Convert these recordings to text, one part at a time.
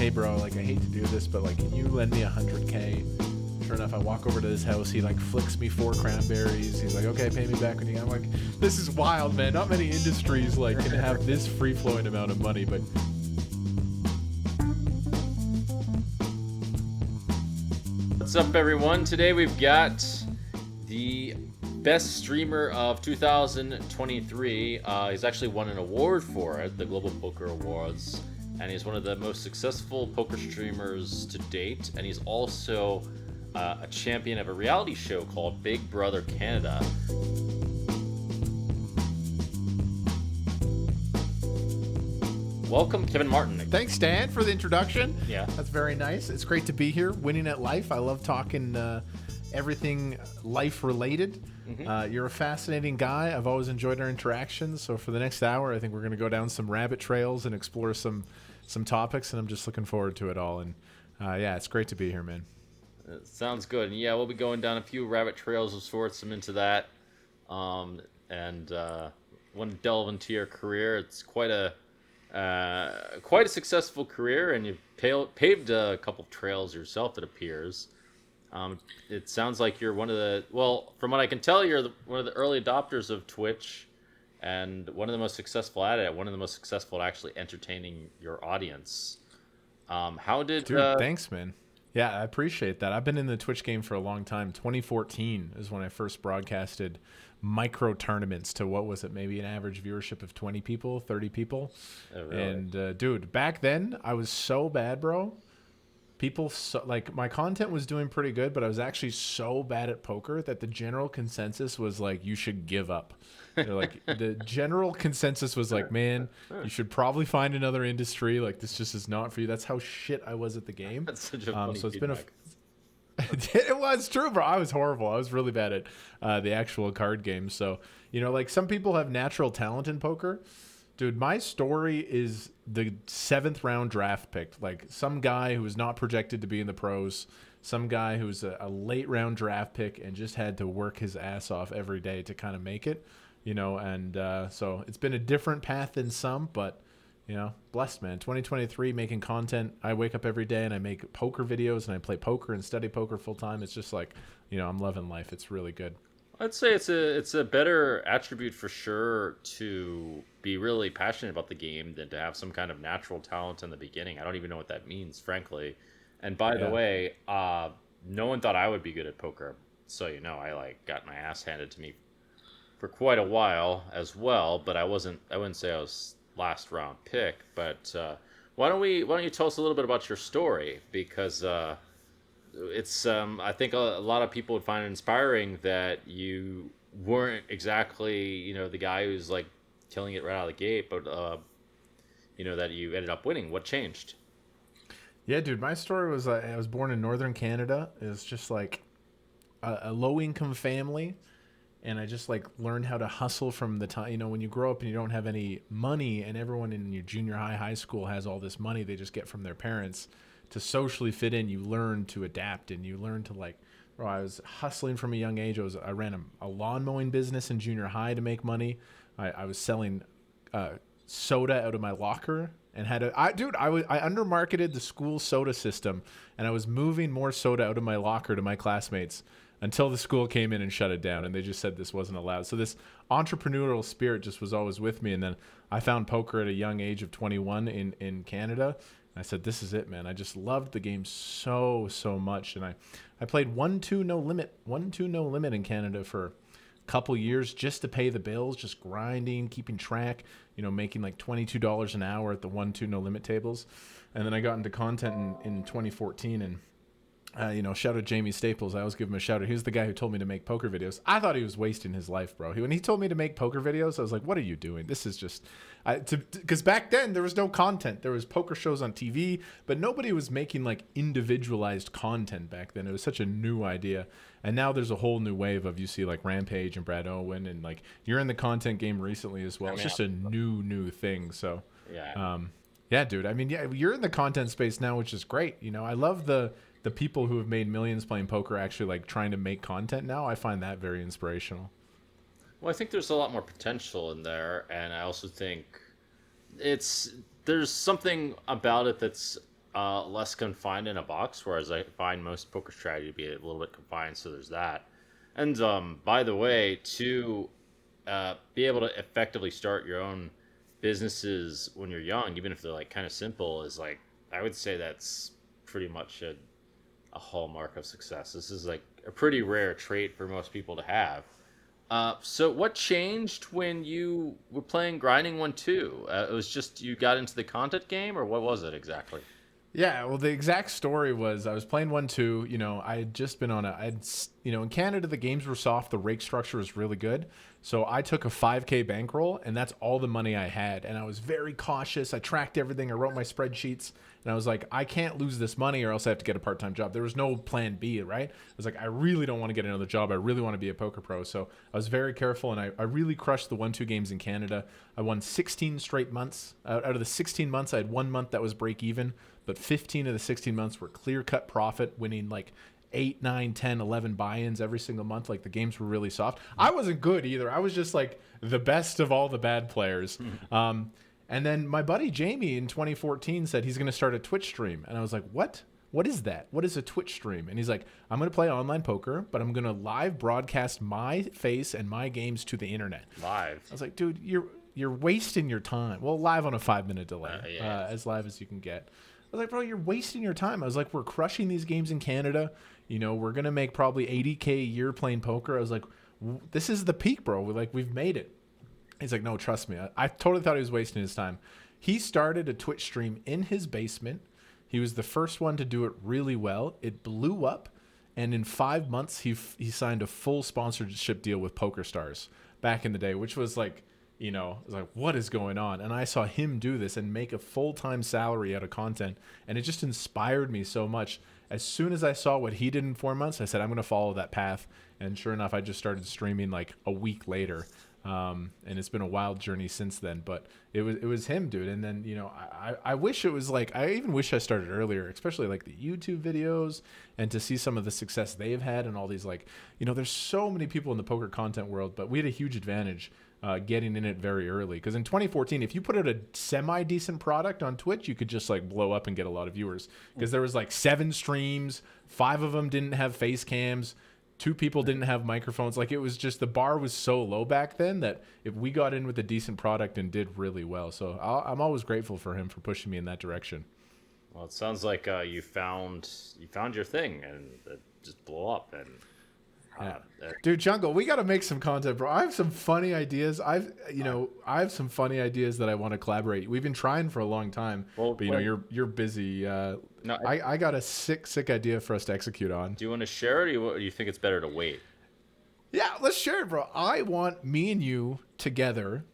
hey bro, like I hate to do this, but like can you lend me 100K? Sure enough, I walk over to his house. He like flicks me 4 cranberries. He's like, okay, pay me back when you. I'm like, this is wild, man. Not many industries like can have this free flowing amount of money, but. What's up, everyone? Today we've got the best streamer of 2023. He's actually won an award for it, the Global Poker Awards, and he's one of the most successful poker streamers to date. And he's also a champion of a reality show called Big Brother Canada. Welcome, Kevin Martin. Thanks, Dan, for the introduction. Yeah. That's very nice. It's great to be here, winning at life. I love talking everything life-related. Mm-hmm. You're a fascinating guy. I've always enjoyed our interactions. So for the next hour, I think we're going to go down some rabbit trails and explore some topics, and I'm just looking forward to it all. And yeah, it's great to be here, man. Sounds good. And yeah, we'll be going down a few rabbit trails of sorts. I'm into that. Want to delve into your career. It's quite a successful career, and you've paved a couple trails yourself, it appears. It sounds like you're one of the, well, from what I can tell, you're one of the early adopters of Twitch, and one of the most successful at it, one of the most successful at actually entertaining your audience. Dude, thanks, man. Yeah, I appreciate that. I've been in the Twitch game for a long time. 2014 is when I first broadcasted micro tournaments to, what was it, maybe an average viewership of 20 people, 30 people. Oh, really? And dude, back then I was so bad, bro. Like, my content was doing pretty good, but I was actually so bad at poker that the general consensus was like, you should give up. Like, the general consensus was like, man, you should probably find another industry. Like, this just is not for you. That's how shit I was at the game. That's such a funny feedback. It was true, bro. I was horrible. I was really bad at the actual card game. So, like, some people have natural talent in poker. Dude, my story is the 7th round draft pick. Like, some guy who was not projected to be in the pros, some guy who's a late round draft pick and just had to work his ass off every day to kind of make it, and so it's been a different path than some, but, blessed, man. 2023, making content. I wake up every day and I make poker videos and I play poker and study poker full time. It's just like, I'm loving life. It's really good. I'd say it's a better attribute for sure to be really passionate about the game than to have some kind of natural talent in the beginning. I don't even know what that means, frankly. And by the way, no one thought I would be good at poker. So, I got my ass handed to me for quite a while as well, but I wouldn't say I was last round pick. But why don't you tell us a little bit about your story? Because it's I think a lot of people would find it inspiring that you weren't exactly the guy who's like killing it right out of the gate, but that you ended up winning. What changed? Yeah, dude, my story was I was born in northern Canada. It was just like a low income family, and I just like learned how to hustle from the time, when you grow up and you don't have any money, and everyone in your junior high school has all this money they just get from their parents. To socially fit in, you learn to adapt, and you learn to I was hustling from a young age. I ran a lawn mowing business in junior high to make money. I was selling soda out of my locker and I undermarketed the school soda system, and I was moving more soda out of my locker to my classmates until the school came in and shut it down, and they just said this wasn't allowed. So this entrepreneurial spirit just was always with me, and then I found poker at a young age of 21 in Canada. I said, this is it, man. I just loved the game so much. And I played 1-2 no limit in Canada for a couple years just to pay the bills, just grinding, keeping track, making like $22 an hour at the 1-2 no limit tables. And then I got into content in 2014, and shout out Jamie Staples. I always give him a shout out. He was the guy who told me to make poker videos. I thought he was wasting his life, bro. When he told me to make poker videos, I was like, what are you doing? This is just, because back then there was no content. There was poker shows on TV, but nobody was making like individualized content back then. It was such a new idea. And now there's a whole new wave of, you see like Rampage and Brad Owen, and like you're in the content game recently as well. It's just a new thing. So yeah, dude. I mean, yeah, you're in the content space now, which is great. I love the people who have made millions playing poker actually like trying to make content now. I find that very inspirational. Well, I think there's a lot more potential in there, and I also think there's something about it that's less confined in a box, whereas I find most poker strategy to be a little bit confined. So there's that. And by the way, to be able to effectively start your own businesses when you're young, even if they're like kind of simple, is like I would say that's pretty much a hallmark of success. This is like a pretty rare trait for most people to have. So what changed when you were playing Grinding 1-2? It was just you got into the content game, or what was it exactly? Yeah, well, the exact story was I was playing 1-2. I had just been on in Canada, the games were soft. The rake structure was really good. So I took a 5K bankroll, and that's all the money I had. And I was very cautious. I tracked everything. I wrote my spreadsheets, and I was like, I can't lose this money or else I have to get a part-time job. There was no plan B, right? I was like, I really don't want to get another job. I really want to be a poker pro. So I was very careful, and I really crushed the 1-2 games in Canada. I won 16 straight months. Out of the 16 months, I had 1 month that was break even, but 15 of the 16 months were clear-cut profit, winning like 8, 9, 10, 11 buy-ins every single month. Like the games were really soft. I wasn't good either. I was just like the best of all the bad players. And then my buddy Jamie in 2014 said he's going to start a Twitch stream. And I was like, what? What is that? What is a Twitch stream? And he's like, I'm going to play online poker, but I'm going to live broadcast my face and my games to the internet. Live. I was like, dude, you're wasting your time. Well, live on a 5-minute delay, as live as you can get. I was like, bro, you're wasting your time. I was like, we're crushing these games in Canada. We're going to make probably $80K a year playing poker. I was like, this is the peak, bro. We've made it. He's like, no, trust me. I totally thought he was wasting his time. He started a Twitch stream in his basement. He was the first one to do it really well. It blew up. And in 5 months, he signed a full sponsorship deal with PokerStars back in the day, which was like, I was like, what is going on? And I saw him do this and make a full-time salary out of content. And it just inspired me so much. As soon as I saw what he did in 4 months, I said, I'm going to follow that path. And sure enough, I just started streaming like a week later. And it's been a wild journey since then, but it was him, dude. And then, I wish it was like, I even wish I started earlier, especially like the YouTube videos, and to see some of the success they've had and all these, like, there's so many people in the poker content world, but we had a huge advantage getting in it very early. Because in 2014, if you put out a semi-decent product on Twitch, you could just like blow up and get a lot of viewers. Because there was like 7 streams, 5 of them didn't have face cams, 2 people didn't have microphones. Like, it was just, the bar was so low back then that if we got in with a decent product and did really well. So I'm always grateful for him for pushing me in that direction. Well, it sounds like you found your thing, and it just blew up. And dude, Jungle, we got to make some content, bro. I have some funny ideas. I have some funny ideas that I want to collaborate. We've been trying for a long time, but you're busy. No, I got a sick idea for us to execute on. Do you want to share it, or do you think it's better to wait? Yeah, let's share it, bro. I want me and you together.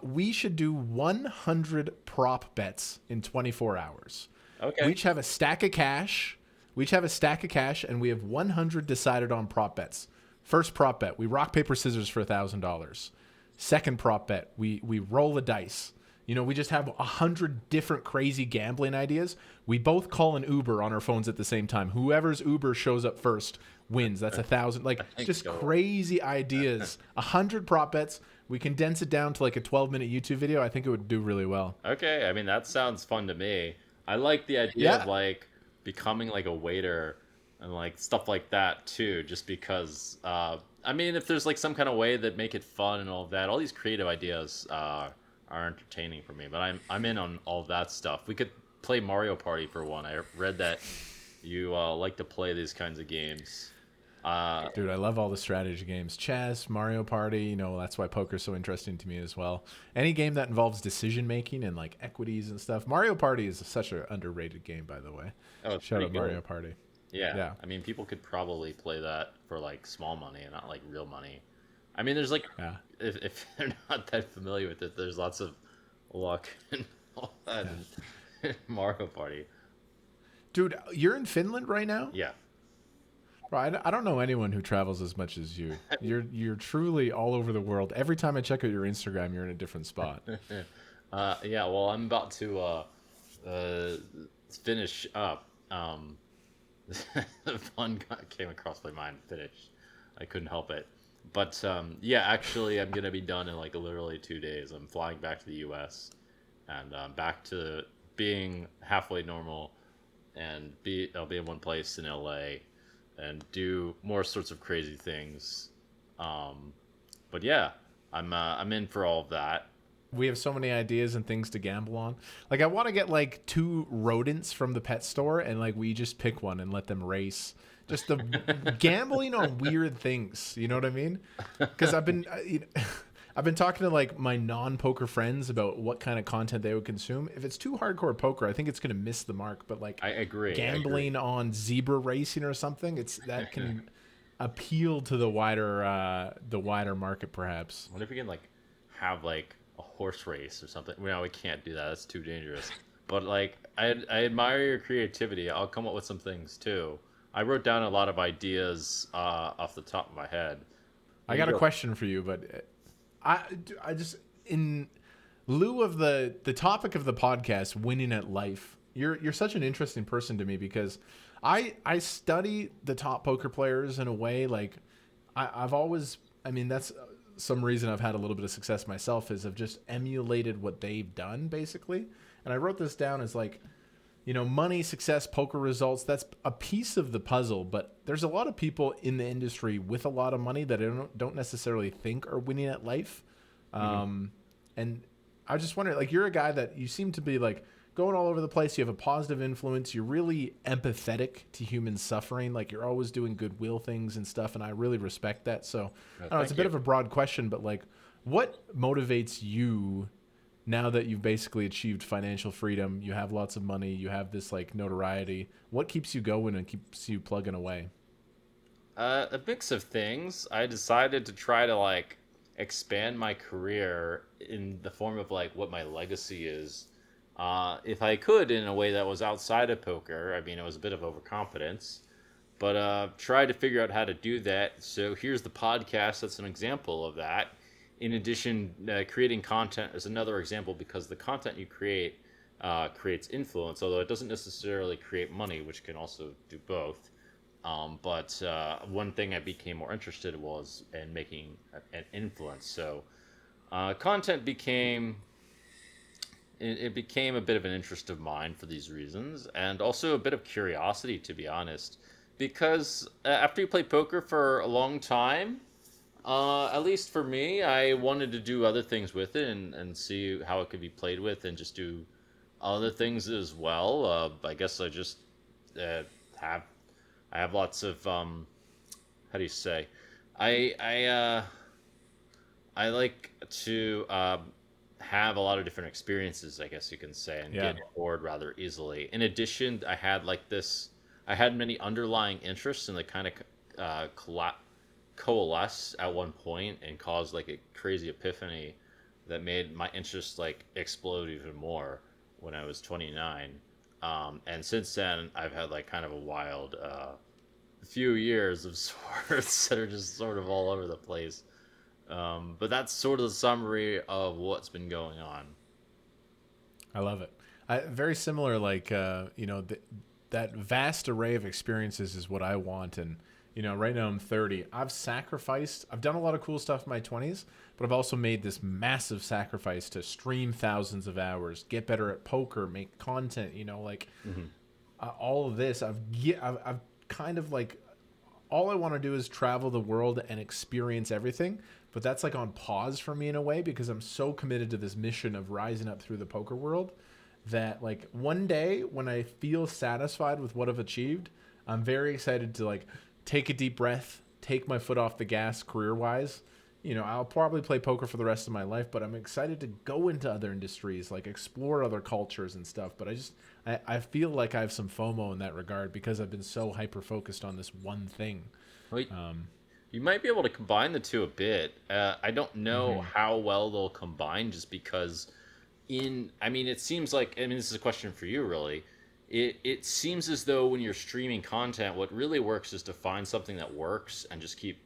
We should do 100 prop bets in 24 hours. Okay. We each have a stack of cash. And we have 100 decided on prop bets. First prop bet, we rock, paper, scissors for $1,000. Second prop bet, we roll the dice. We just have 100 different crazy gambling ideas. We both call an Uber on our phones at the same time. Whoever's Uber shows up first wins. That's 1,000. Like, just crazy ideas. 100 prop bets. We condense it down to like a 12-minute YouTube video. I think it would do really well. Okay, I mean, that sounds fun to me. I like the idea of like becoming like a waiter and like stuff like that too, just because I mean, if there's like some kind of way that make it fun and all of that, all these creative ideas are entertaining for me. But I'm in on all of that stuff. We could play Mario Party for one. I read that you like to play these kinds of games. Dude, I love all the strategy games. Chess, Mario Party, that's why poker's so interesting to me as well. Any game that involves decision making and like equities and stuff. Mario Party is such an underrated game, by the way. Oh, shout out Mario Party. Yeah. I mean, people could probably play that for like small money and not like real money. I mean, there's like, if they're not that familiar with it, there's lots of luck and all that in Mario Party. Dude, you're in Finland right now? Yeah. Bro, I don't know anyone who travels as much as you. You're truly all over the world. Every time I check out your Instagram, you're in a different spot. Yeah, well, I'm about to finish up. The fun came across my mind. Finished. I couldn't help it. But yeah, actually, I'm gonna be done in like literally 2 days. I'm flying back to the U.S. and back to being halfway normal and I'll be in one place in LA and do more sorts of crazy things. Um, but yeah, I'm in for all of that. We have so many ideas and things to gamble on. Like I want to get like two rodents from the pet store and like we just pick one and let them race. Just the gambling on weird things. You know what I mean? Because I've been talking to like my non-poker friends about what kind of content they would consume. If it's too hardcore poker, I think it's going to miss the mark. But like I agree. I agree. gambling on zebra racing or something, it's that can appeal to the wider market perhaps. What if we can like have like a horse race or something? No, we can't do that. That's too dangerous. But like, I admire your creativity. I'll come up with some things too. I wrote down a lot of ideas off the top of my head. I You got a go. question for you, but I just in lieu of the topic of the podcast, winning at life. You're such an interesting person to me because I study the top poker players in a way like I've always I mean that's some reason I've had a little bit of success myself is I've just emulated what they've done basically. And I wrote this down as like money, success, poker results, that's a piece of the puzzle, but there's a lot of people in the industry with a lot of money that I don't necessarily think are winning at life. Mhm. And I just wonder, like, you're a guy that you seem to be like going all over the place. You have a positive influence. You're really empathetic to human suffering. Like, you're always doing goodwill things and stuff. And I really respect that. So, I don't know, it's a Thank bit you. of a broad question, but like, what motivates you now that you've basically achieved financial freedom, you have lots of money, you have this like notoriety, what keeps you going and keeps you plugging away? A mix of things. I decided to try to like expand my career in the form of like what my legacy is. If I could, in a way that was outside of poker. I mean, it was a bit of overconfidence, but try to figure out how to do that. So here's the podcast. That's an example of that. In addition, creating content is another example because the content you create creates influence, although it doesn't necessarily create money, which can also do both. But one thing I became more interested was in making an influence. So content became it became a bit of an interest of mine for these reasons, and also a bit of curiosity, to be honest. Because after you play poker for a long time, at least for me, I wanted to do other things with it and see how it could be played with, and just do other things as well. I guess I just uh, have I have lots of how do you say? I I like to have a lot of different experiences, I guess you can say, and Yeah. get bored rather easily. In addition, I had like this. I had many underlying interests, and they kind of coalesce at one point and cause like a crazy epiphany that made my interest like explode even more when I was 29. And since then, I've had like kind of a wild few years of sorts that are just sort of all over the place. But that's sort of the summary of what's been going on. I love it. Very similar, like that vast array of experiences is what I want. And right now I'm 30. I've done a lot of cool stuff in my 20s, but I've also made this massive sacrifice to stream thousands of hours, get better at poker, make content. Like Hmm. all of this. I've kind of like all I want to do is travel the world and experience everything. But that's like on pause for me in a way because I'm so committed to this mission of rising up through the poker world that like one day when I feel satisfied with what I've achieved, I'm very excited to like take a deep breath, take my foot off the gas career wise. I'll probably play poker for the rest of my life, but I'm excited to go into other industries, like explore other cultures and stuff. But I feel like I have some FOMO in that regard because I've been so hyper focused on this one thing. Well, Um, you might be able to combine the two a bit. I don't know mhm. how well they'll combine, just because I mean, it seems like, I mean, this is a question for you, really. It seems as though when you're streaming content, what really works is to find something that works and just keep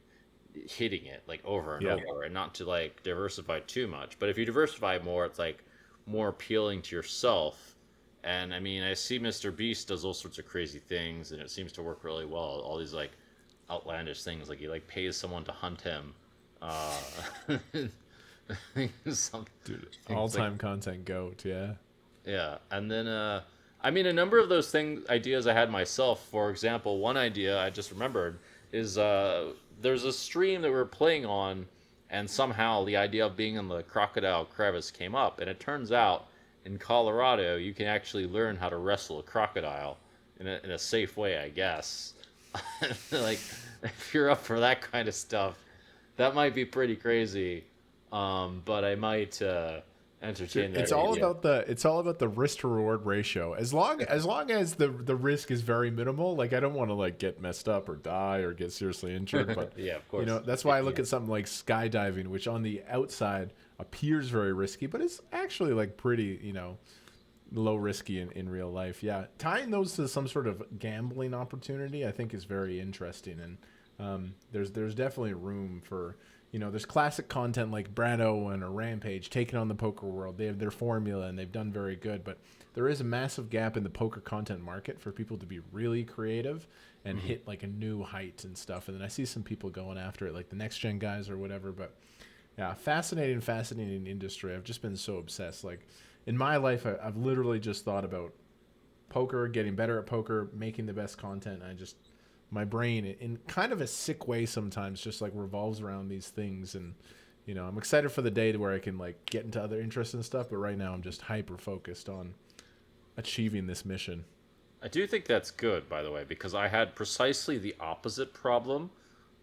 hitting it like over and Yeah. over, and not to like diversify too much. But if you diversify more, it's like more appealing to yourself. And I mean, I see Mr. Beast does all sorts of crazy things, and it seems to work really well. All these like outlandish things, like he like pays someone to hunt him. Uh, some Dude, all things like time content goat. Yeah. yeah, and then I mean, a number of those ideas I had myself. For example, one idea I just remembered is there's a stream that we're playing on, and somehow the idea of being in the crocodile crevice came up, and it turns out in Colorado you can actually learn how to wrestle a crocodile in a safe way, I guess. Like, if you're up for that kind of stuff, that might be pretty crazy. But I might entertain that idea. It's all about the risk to reward ratio. As long as the risk is very minimal, like I don't want to like get messed up or die or get seriously injured, but Yeah, of course. that's why I look at something like skydiving, which on the outside appears very risky, but it's actually like pretty, low risky in real life. Yeah, tying those to some sort of gambling opportunity, I think, is very interesting, and there's definitely room for. There's classic content like Brad Owen or Rampage taking on the poker world. They have their formula and they've done very good, but there is a massive gap in the poker content market for people to be really creative and hit like a new height and stuff. And then I see some people going after it, like the next gen guys or whatever. But yeah, fascinating industry. I've just been so obsessed. Like in my life, I've literally just thought about poker, getting better at poker, making the best content. My brain in kind of a sick way sometimes just like revolves around these things, and I'm excited for the day to where I can like get into other interests and stuff, but right now I'm just hyper focused on achieving this mission. I do think that's good, by the way, because I had precisely the opposite problem.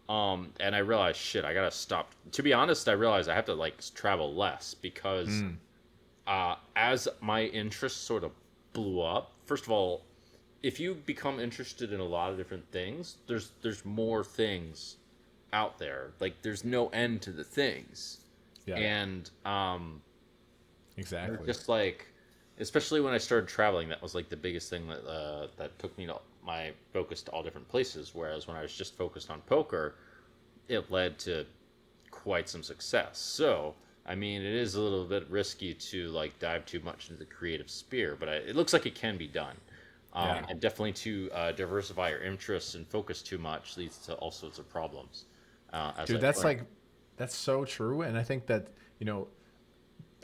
And I realized, shit, I gotta stop. To be honest, I realized I have to like travel less because as my interests sort of blew up. First of all, if you become interested in a lot of different things, there's more things out there. Like there's no end to the things. Yeah. And Exactly. just like, especially when I started traveling, that was like the biggest thing that took me to my focus to all different places. Whereas when I was just focused on poker, it led to quite some success. So I mean, it is a little bit risky to like dive too much into the creative sphere, but it looks like it can be done. And definitely to diversify your interests and focus too much leads to all sorts of problems. Dude, that's so true. And I think that,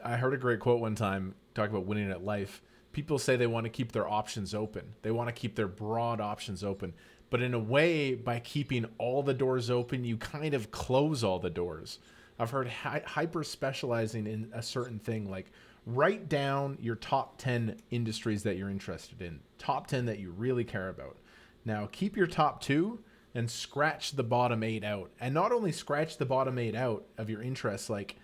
I heard a great quote one time talking about winning at life. People say they want to keep their options open. They want to keep their broad options open. But in a way, by keeping all the doors open, you kind of close all the doors. I've heard hyper specializing in a certain thing, like write down your top 10 industries that you're interested in, top 10 that you really care about. Now keep your top 2 and scratch the bottom 8 out. And not only scratch the bottom 8 out of your interests, like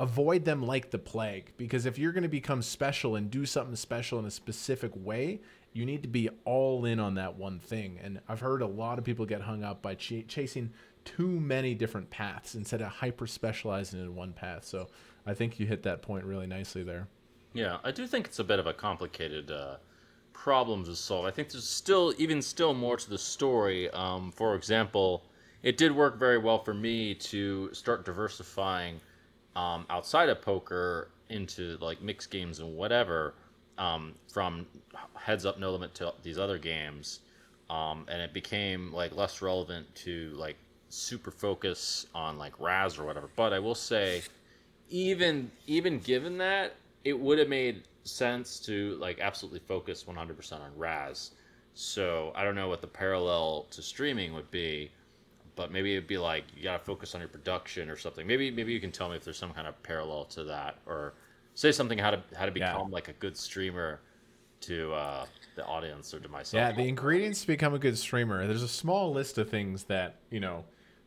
avoid them like the plague. Because if you're going to become special and do something special in a specific way, you need to be all in on that one thing. And I've heard a lot of people get hung up by chasing too many different paths instead of hyper specializing in one path. So I think you hit that point really nicely there. Yeah, I do think it's a bit of a complicated problem to solve. I think there's still more to the story. For example, it did work very well for me to start diversifying outside of poker into like mixed games and whatever, from heads up no limit to these other games, and it became like less relevant to like super focus on like Raz or whatever. But I will say, even given that, it would have made sense to like absolutely focus 100% on Raz. So I don't know what the parallel to streaming would be, but maybe it'd be like you gotta focus on your production or something. Maybe you can tell me if there's some kind of parallel to that, or say something how to become like a good streamer to the audience or to myself. Yeah, the ingredients to become a good streamer. There's a small list of things that,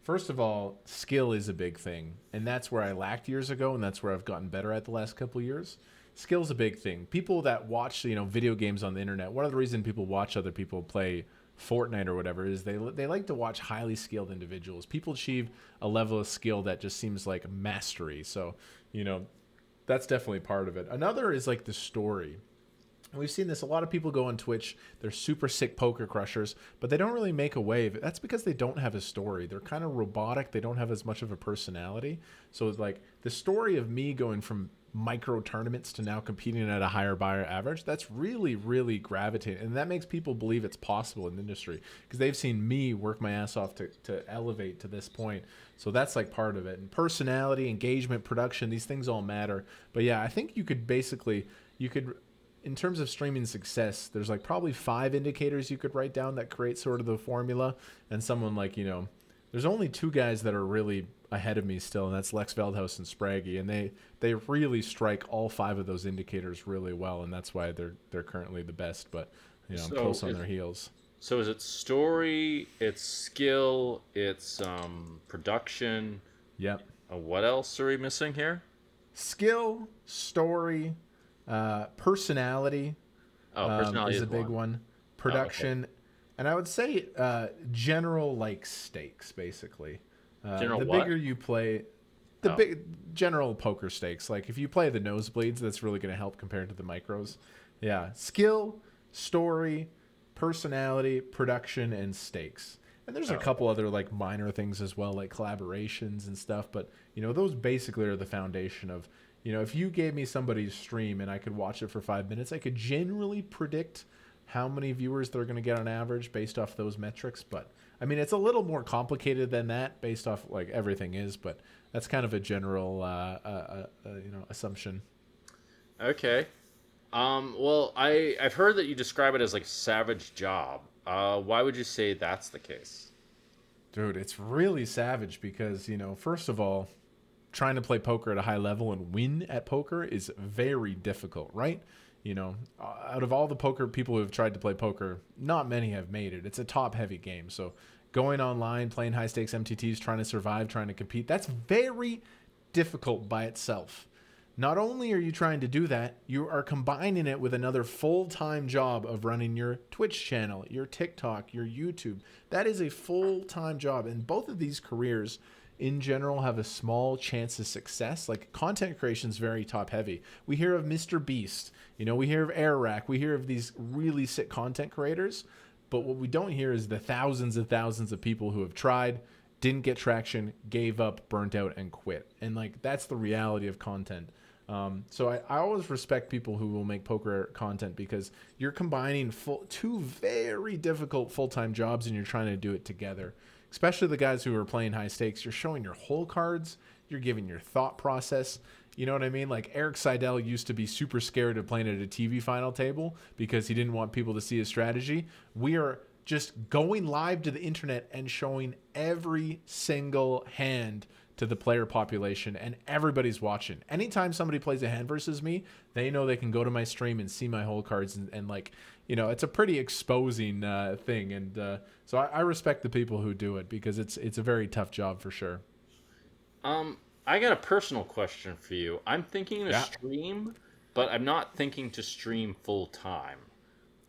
first of all, skill is a big thing. And that's where I lacked years ago, and that's where I've gotten better at the last couple of years. Skill's a big thing. People that watch, video games on the internet, one of the reasons people watch other people play Fortnite or whatever is they like to watch highly skilled individuals. People achieve a level of skill that just seems like mastery. So, that's definitely part of it. Another is like the story. And we've seen this. A lot of people go on Twitch. They're super sick poker crushers, but they don't really make a wave. That's because they don't have a story. They're kind of robotic. They don't have as much of a personality. So it's like the story of me going from micro tournaments to now competing at a higher buyer average, that's really, really gravitating. And that makes people believe it's possible in the industry because they've seen me work my ass off to elevate to this point. So that's like part of it. And personality, engagement, production, these things all matter. But yeah, I think you could in terms of streaming success, there's like probably 5 indicators you could write down that create sort of the formula. And someone like, there's only 2 guys that are really ahead of me still, and that's Lex Veldhouse and Spraggy, and they really strike all 5 of those indicators really well, and that's why they're currently the best. But I'm So close on their heels. so is it story? It's skill. It's production. Yep. What else are we missing here? Skill, story, personality Oh, personality is is a big one. one. Oh, okay. Production, and I would say general like stakes, basically. General The what? bigger you play, the Oh, big general poker stakes. Like if you play the nosebleeds, that's really going to help compared to the micros. Yeah, skill, story, personality, production, and stakes. And there's a oh, couple other like minor things as well, like collaborations and stuff. But those basically are the foundation of if you gave me somebody's stream and I could watch it for 5 minutes, I could generally predict how many viewers they're going to get on average based off those metrics. But I mean, it's a little more complicated than that based off like everything is. But that's kind of a general assumption. okay. Well, I've heard that you describe it as like savage job. Why would you say that's the case? Dude, it's really savage because, first of all, trying to play poker at a high level and win at poker is very difficult, right? Out of all the poker people who have tried to play poker, not many have made it. It's a top heavy game. So going online, playing high stakes MTTs, trying to survive, trying to compete, that's very difficult by itself. Not only are you trying to do that, you are combining it with another full-time job of running your Twitch channel, your TikTok, your YouTube. That is a full-time job. And both of these careers in general have a small chance of success. Like content creation is very top heavy. We hear of Mr. Beast, we hear of Airrack, we hear of these really sick content creators. But what we don't hear is the thousands and thousands of people who have tried, didn't get traction, gave up, burnt out, and quit. And like that's the reality of content. So I always respect people who will make poker content because you're combining 2 very difficult full-time jobs and you're trying to do it together. Especially the guys who are playing high stakes, you're showing your whole cards, you're giving your thought process. You know what I mean? Like Eric Seidel used to be super scared of playing at a TV final table because he didn't want people to see his strategy. We are just going live to the internet and showing every single hand to the player population, and everybody's watching. Anytime somebody plays a hand versus me, they know they can go to my stream and see my whole cards, and like, it's a pretty exposing thing. And so I respect the people who do it because it's a very tough job for sure. I got a personal question for you. I'm thinking to Yeah. stream, but I'm not thinking to stream full time.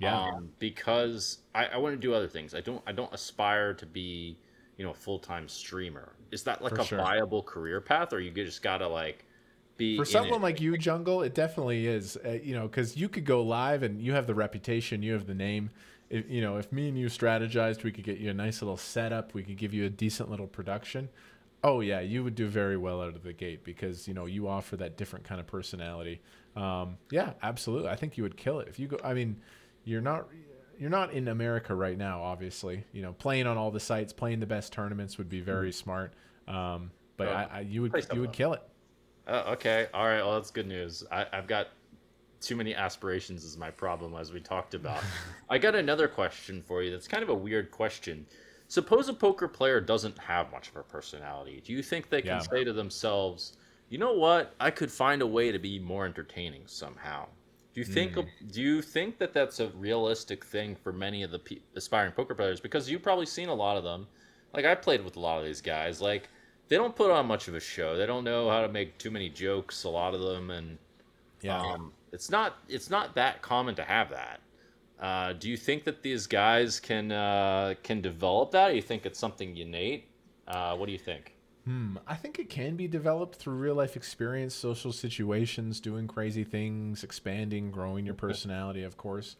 Yeah, Because I want to do other things. I don't aspire to be, a full time streamer. Is that like for a sure. viable career path, or you just gotta like be For in it? someone like you, Jungle, it definitely is. Because you could go live and you have the reputation, you have the name. If me and you strategized, we could get you a nice little setup. We could give you a decent little production. Oh yeah, you would do very well out of the gate because you offer that different kind of personality. Yeah, absolutely. I think you would kill it if you go. I mean, you're not you're not in America right now, obviously. Playing on all the sites, playing the best tournaments would be very smart. But Oh, you play would some you of would them. kill it. Okay, all right. Well, that's good news. I've got too many aspirations is my problem, as we talked about. I got another question for you. That's kind of a weird question. Suppose a poker player doesn't have much of a personality. Do you think they can Yeah. say to themselves, "You know what? I could find a way to be more entertaining somehow." Do you think that that's a realistic thing for many of the aspiring poker players? Because you've probably seen a lot of them. Like I played with a lot of these guys. Like they don't put on much of a show. They don't know how to make too many jokes. A lot of them, and Yeah. it's not that common to have that. Do you think that these guys can develop that? Or you think it's something innate? What do you think? I think it can be developed through real life experience, social situations, doing crazy things, expanding, growing your personality, of course.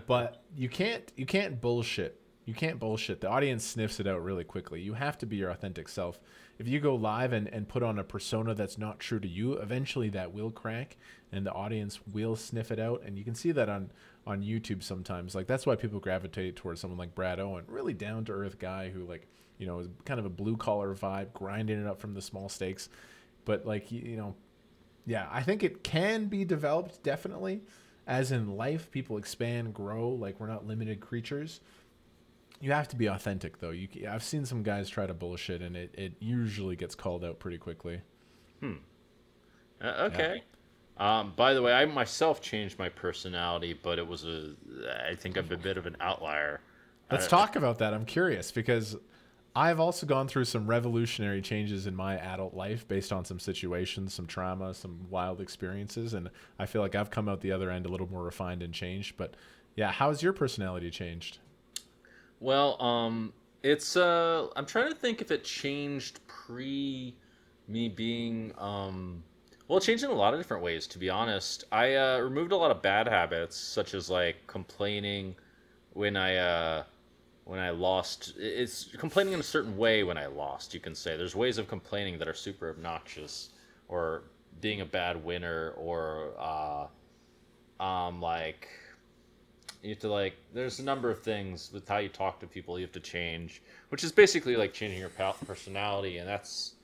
But you can't bullshit. You can't bullshit. The audience sniffs it out really quickly. You have to be your authentic self. If you go live and put on a persona that's not true to you, eventually that will crack and the audience will sniff it out. And you can see that on YouTube sometimes. Like that's why people gravitate towards someone like Brad Owen, really down to earth guy who is kind of a blue collar vibe, grinding it up from the small stakes. But yeah, I think it can be developed definitely. as in life, people expand, grow. Like we're not limited creatures. You have to be authentic, though. I've seen some guys try to bullshit, and it usually gets called out pretty quickly. Hmm. Yeah. Okay. By the way, I myself changed my personality, but I think I'm a bit of an outlier. Let's I, talk about that. I'm curious because I've also gone through some revolutionary changes in my adult life based on some situations, some trauma, some wild experiences, and I feel like I've come out the other end a little more refined and changed. But yeah, how's your personality changed? well, it's I'm trying to think if it changed pre me being well, it changed in a lot of different ways, to be honest. I removed a lot of bad habits, such as like complaining when I lost. It's complaining in a certain way when I lost, you can say. There's ways of complaining that are super obnoxious, or being a bad winner, or like you have to like. There's a number of things with how you talk to people you have to change, which is basically like changing your personality, and that's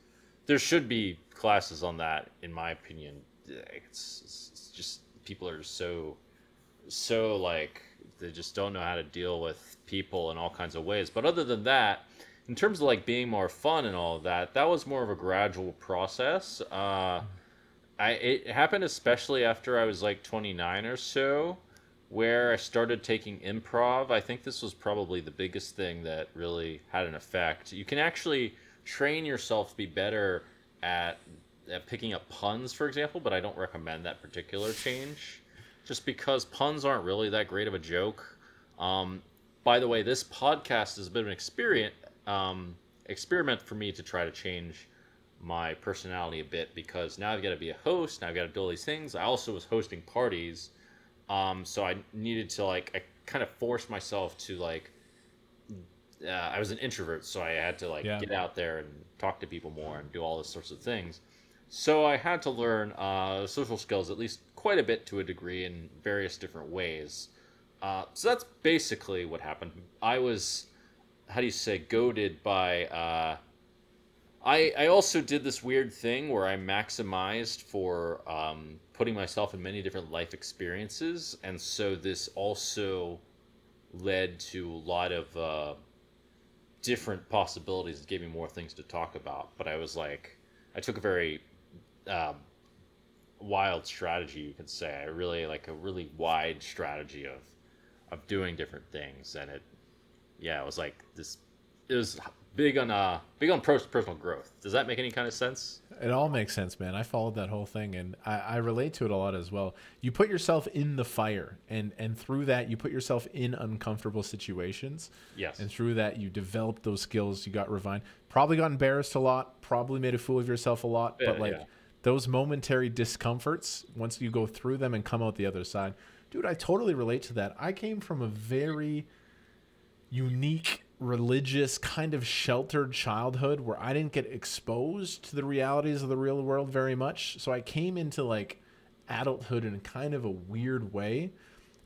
there should be classes on that, in my opinion. It's just people are so like they just don't know how to deal with people in all kinds of ways. But other than that, in terms of like being more fun and all of that, that was more of a gradual process. It happened especially after I was like 29 or so, where I started taking improv. I think this was probably the biggest thing that really had an effect. You can actually train yourself to be better at, at picking up puns, for example, but I don't recommend that particular change just because puns aren't really that great of a joke. Um, by the way, this podcast is a bit of an experiment for me to try to change my personality a bit, because now I've got to be a host. Now I've got to do all these things. I also was hosting parties, so I needed to like I kind of forced myself to like I was an introvert, so I had to like Yeah. get out there and talk to people more and do all those sorts of things. So I had to learn social skills at least quite a bit to a degree in various different ways. So that's basically what happened. I was, how do you say, goaded by. I also did this weird thing where I maximized for putting myself in many different life experiences, and so this also led to a lot of different possibilities. It gave me more things to talk about. But I was like, I took a very um, wild strategy, you could say. I really like a really wide strategy of doing different things, and it was like this. It was big on personal growth. Does that make any kind of sense? It all makes sense, man. I followed that whole thing, and I relate to it a lot as well. You put yourself in the fire, and through that, you put yourself in uncomfortable situations, Yes. and through that, you developed those skills. You got refined. Probably got embarrassed a lot. Probably made a fool of yourself a lot. But Yeah. like those momentary discomforts, once you go through them and come out the other side, dude, I totally relate to that. I came from a very unique religious kind of sheltered childhood where I didn't get exposed to the realities of the real world very much. So I came into like adulthood in kind of a weird way.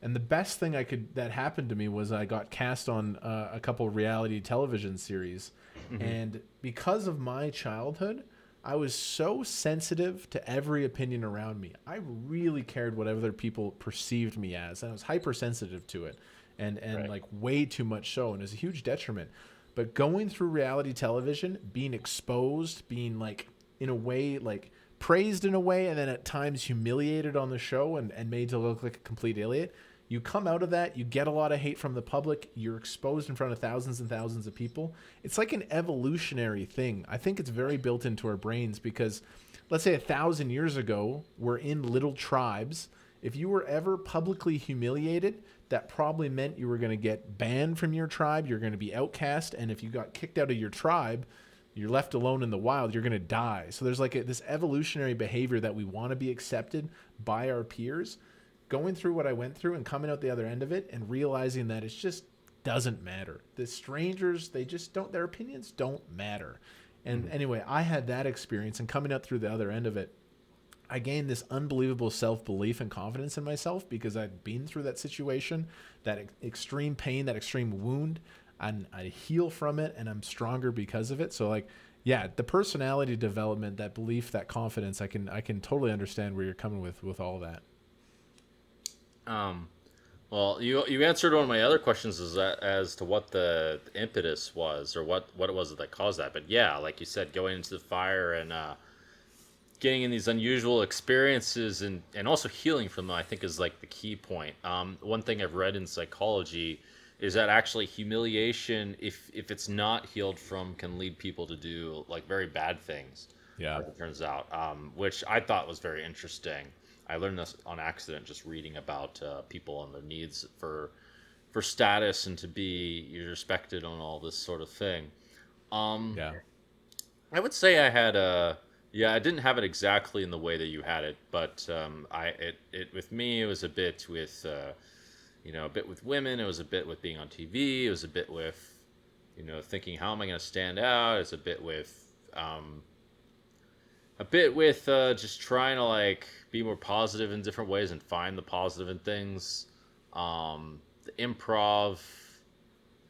And the best thing I could that happened to me was I got cast on a couple reality television series. Hmm. And because of my childhood, I was so sensitive to every opinion around me. I really cared what other people perceived me as, and I was hypersensitive to it, and Right. like way too much so, and it was a huge detriment. But going through reality television, being exposed, being like in a way like praised in a way, and then at times humiliated on the show and made to look like a complete idiot. You come out of that, you get a lot of hate from the public, you're exposed in front of thousands and thousands of people. It's like an evolutionary thing. I think it's very built into our brains because let's say 1,000 years ago, we're in little tribes. If you were ever publicly humiliated, that probably meant you were going to get banned from your tribe, you're going to be outcast, and if you got kicked out of your tribe, you're left alone in the wild, you're going to die. So there's like this evolutionary behavior that we want to be accepted by our peers. Going through what I went through and coming out the other end of it and realizing that it just doesn't matter. The strangers, they just don't, their opinions don't matter. And Hmm. anyway, I had that experience, and coming out through the other end of it, I gained this unbelievable self belief and confidence in myself because I'd been through that situation, that extreme pain, that extreme wound, and I heal from it, and I'm stronger because of it. So like, yeah, the personality development, that belief, that confidence, I can totally understand where you're coming with all of that. Um, well, you answered one of my other questions as to what the impetus was, or what it was that caused that. But yeah, like you said, going into the fire and getting in these unusual experiences and also healing from them, I think is like the key point. One thing I've read in psychology is that actually humiliation, if it's not healed from, can lead people to do like very bad things, Yeah. as it turns out, which I thought was very interesting. I learned this on accident just reading about people and their needs for status and to be respected on all this sort of thing. Um, Yeah. I would say I had a yeah. I didn't have it exactly in the way that you had it, but it with me it was a bit with a bit with women. It was a bit with being on TV. It was a bit with thinking how am I going to stand out. It's a bit with just trying to like be more positive in different ways and find the positive in things. The improv.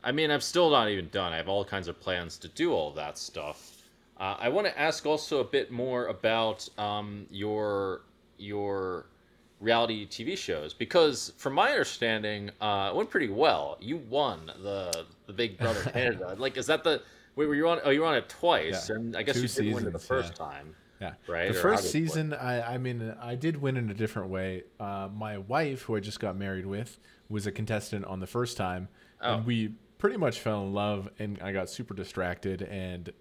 I mean, I'm still not even done. I have all kinds of plans to do all of that stuff. I want to ask also a bit more about your reality TV shows because, from my understanding, it went pretty well. You won the Big Brother Canada. Like, is that the wait? Were you on? Oh, you were on it twice, Yeah. and I guess Two you didn't win it the seasons. Yeah. first time, Yeah. right? The Or how first did it work? season, I mean, I did win in a different way. My wife, who I just got married with, was a contestant on the first time, Oh, and we pretty much fell in love, and I got super distracted, and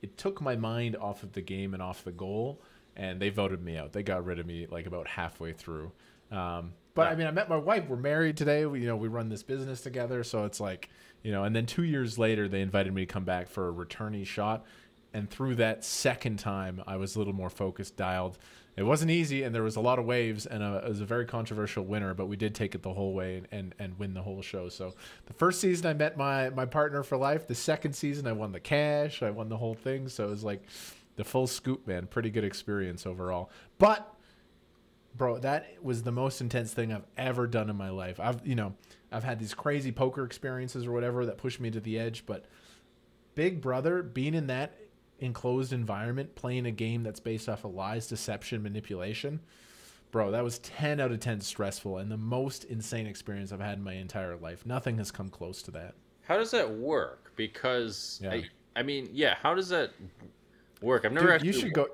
it took my mind off of the game and off the goal, and they voted me out. They got rid of me like about halfway through. But oh. I mean, I met my wife. We're married today. We run this business together, so it's like, and then 2 years later, they invited me to come back for a returnee shot. And through that second time, I was a little more focused, dialed. It wasn't easy, and there was a lot of waves, and it was a very controversial winner, but we did take it the whole way and win the whole show. So the first season, I met my partner for life. The second season, I won the cash. I won the whole thing. So it was like the full scoop, man. Pretty good experience overall. But bro, that was the most intense thing I've ever done in my life. I've had these crazy poker experiences or whatever that pushed me to the edge, but Big Brother, being in that enclosed environment, playing a game that's based off of lies, deception, manipulation, bro, that was 10 out of 10 stressful and the most insane experience I've had in my entire life. Nothing has come close to that. How does that work? Because Yeah. I mean, yeah, how does that work? I've never Dude, actually.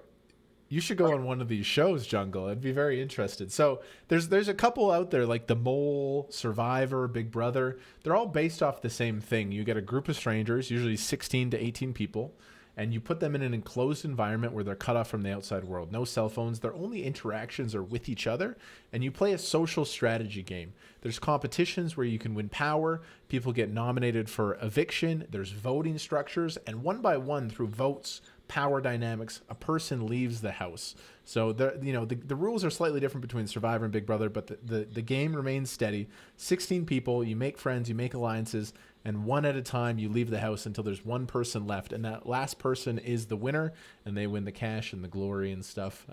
you should go on one of these shows, Jungle. I'd be very interested. So there's a couple out there like The Mole, Survivor, Big Brother. They're all based off the same thing. You get a group of strangers, usually 16 to 18 people, and you put them in an enclosed environment where they're cut off from the outside world. No cell phones. Their only interactions are with each other, and you play a social strategy game. There's competitions where you can win power. People get nominated for eviction. There's voting structures, and one by one through votes, power dynamics, a person leaves the house. So the rules are slightly different between Survivor and Big Brother, but the game remains steady. 16 people, you make friends, you make alliances, and one at a time you leave the house until there's one person left, and that last person is the winner, and they win the cash and the glory and stuff.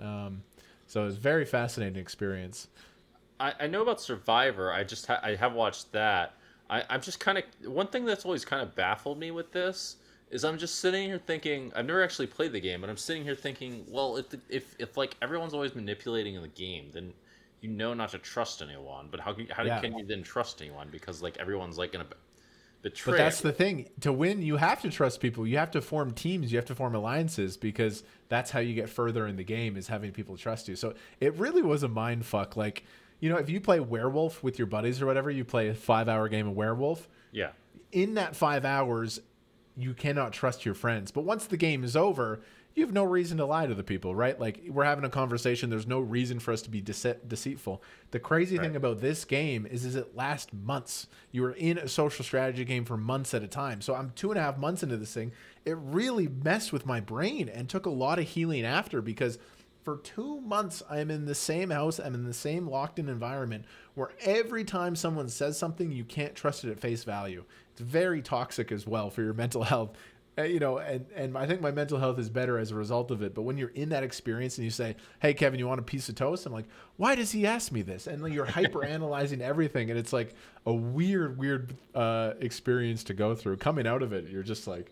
So it's a very fascinating experience. I know about Survivor. I have watched that. I'm just kind of one thing that's always kind of baffled me with this is I'm just sitting here thinking I've never actually played the game, but I'm sitting here thinking, well, if like everyone's always manipulating in the game, then not to trust anyone. But Yeah. can you then trust anyone because like everyone's like gonna But betray that's everyone? the thing. To win, you have to trust people. You have to form teams. You have to form alliances because that's how you get further in the game is having people trust you. So it really was a mind fuck. Like, if you play Werewolf with your buddies or whatever, you play a 5 hour game of Werewolf. Yeah, In that 5 hours, you cannot trust your friends. But once the game is over, you have no reason to lie to the people, right? Like we're having a conversation. There's no reason for us to be deceitful. The crazy right. thing about this game is it lasts months. You are in a social strategy game for months at a time. So I'm 2.5 months into this thing. It really messed with my brain and took a lot of healing after because for 2 months, I'm in the same house. I'm in the same locked in environment where every time someone says something, you can't trust it at face value. It's very toxic as well for your mental health. And I think my mental health is better as a result of it. But when you're in that experience and you say, "Hey, Kevin, you want a piece of toast?" I'm like, "Why does he ask me this?" And like, you're hyper analyzing everything, and it's like a weird experience to go through. Coming out of it, you're just like,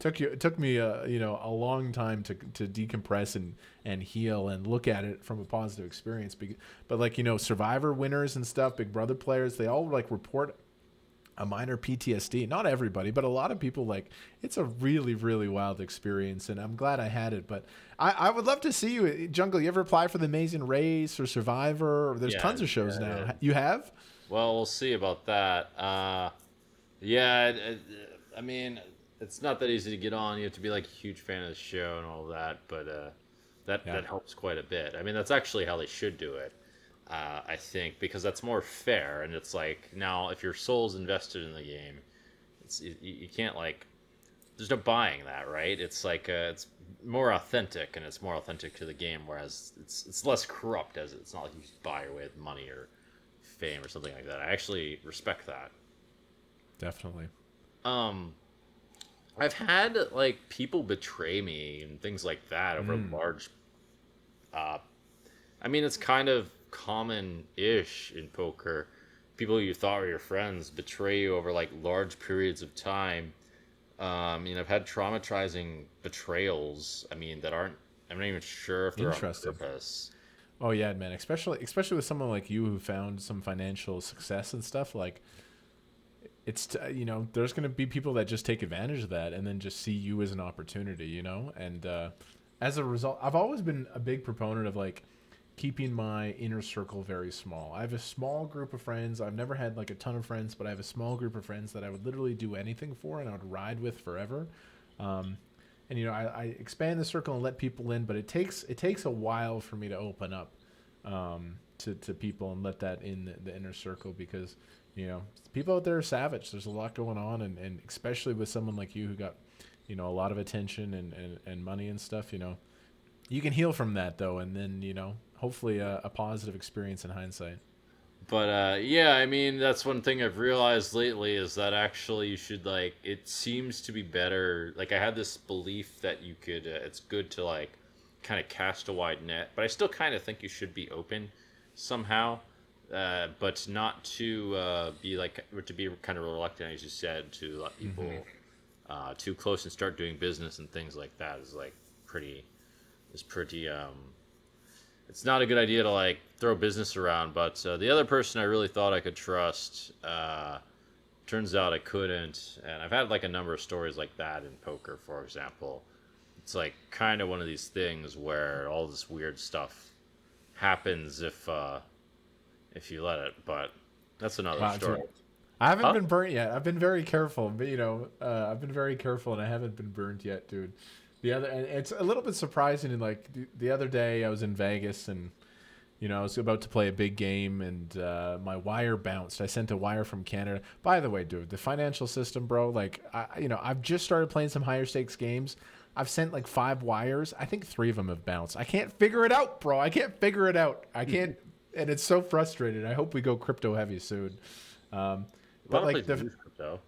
It took me a long time to decompress and heal and look at it from a positive experience. But like Survivor winners and stuff, Big Brother players, they all like report a minor PTSD. Not everybody, but a lot of people. Like, it's a really, really wild experience, and I'm glad I had it. But I would love to see you, Jungle. You ever apply for the Amazing Race or Survivor? There's Yeah, tons of shows yeah, I now. did. You have? Well, we'll see about that. Yeah, I mean, it's not that easy to get on. You have to be like a huge fan of the show and all that, but Yeah. that helps quite a bit. I mean, that's actually how they should do it. I think because that's more fair, and it's like now if your soul's invested in the game, you can't like there's no buying that, right? It's like it's more authentic, and it's more authentic to the game, whereas it's less corrupt as it's not like you just buy your way with money or fame or something like that. I actually respect that. Definitely. Um, I've had like people betray me and things like that over Mm. large. Uh, I mean, it's kind of common-ish in poker. People you thought were your friends betray you over like large periods of time. I've had traumatizing betrayals. I mean, that aren't. I'm not even sure if they're on Interesting. purpose. Oh yeah, man. Especially with someone like you who found some financial success and stuff. Like, there's going to be people that just take advantage of that and then just see you as an opportunity, and as a result, I've always been a big proponent of like keeping my inner circle very small. I have a small group of friends. I've never had like a ton of friends, but I have a small group of friends that I would literally do anything for and I would ride with forever. um, and I expand the circle and let people in, but it takes a while for me to open up to people and let that in the inner circle, because people out there are savage. There's a lot going on, and especially with someone like you who got a lot of attention and money and stuff. You can heal from that though, and then hopefully a positive experience in hindsight. But yeah, I mean, that's one thing I've realized lately is that actually you should like. It seems to be better. Like I had this belief that you could. It's good to like kind of cast a wide net, but I still kind of think you should be open somehow. But not to be like or to be kind of reluctant, as you said, to let people Mm-hmm. too close and start doing business and things like that is like pretty pretty it's not a good idea to like throw business around. But the other person I really thought I could trust, turns out I couldn't. And I've had like a number of stories like that in poker, for example. It's like kind of one of these things where all this weird stuff happens if you let it. But that's another Wow, story. dude. I haven't Huh? been burnt yet. I've been very careful, but I've been very careful, and I haven't been burned yet, dude. And it's a little bit surprising. And like the other day, I was in Vegas, and I was about to play a big game, and my wire bounced. I sent a wire from Canada. By the way, dude, the financial system, bro. Like, I've just started playing some higher stakes games. I've sent like 5 wires. I think 3 of them have bounced. I can't figure it out, bro. I can't figure it out. I can't, and it's so frustrating. I hope we go crypto heavy soon. Um, A but lot of like places the use crypto.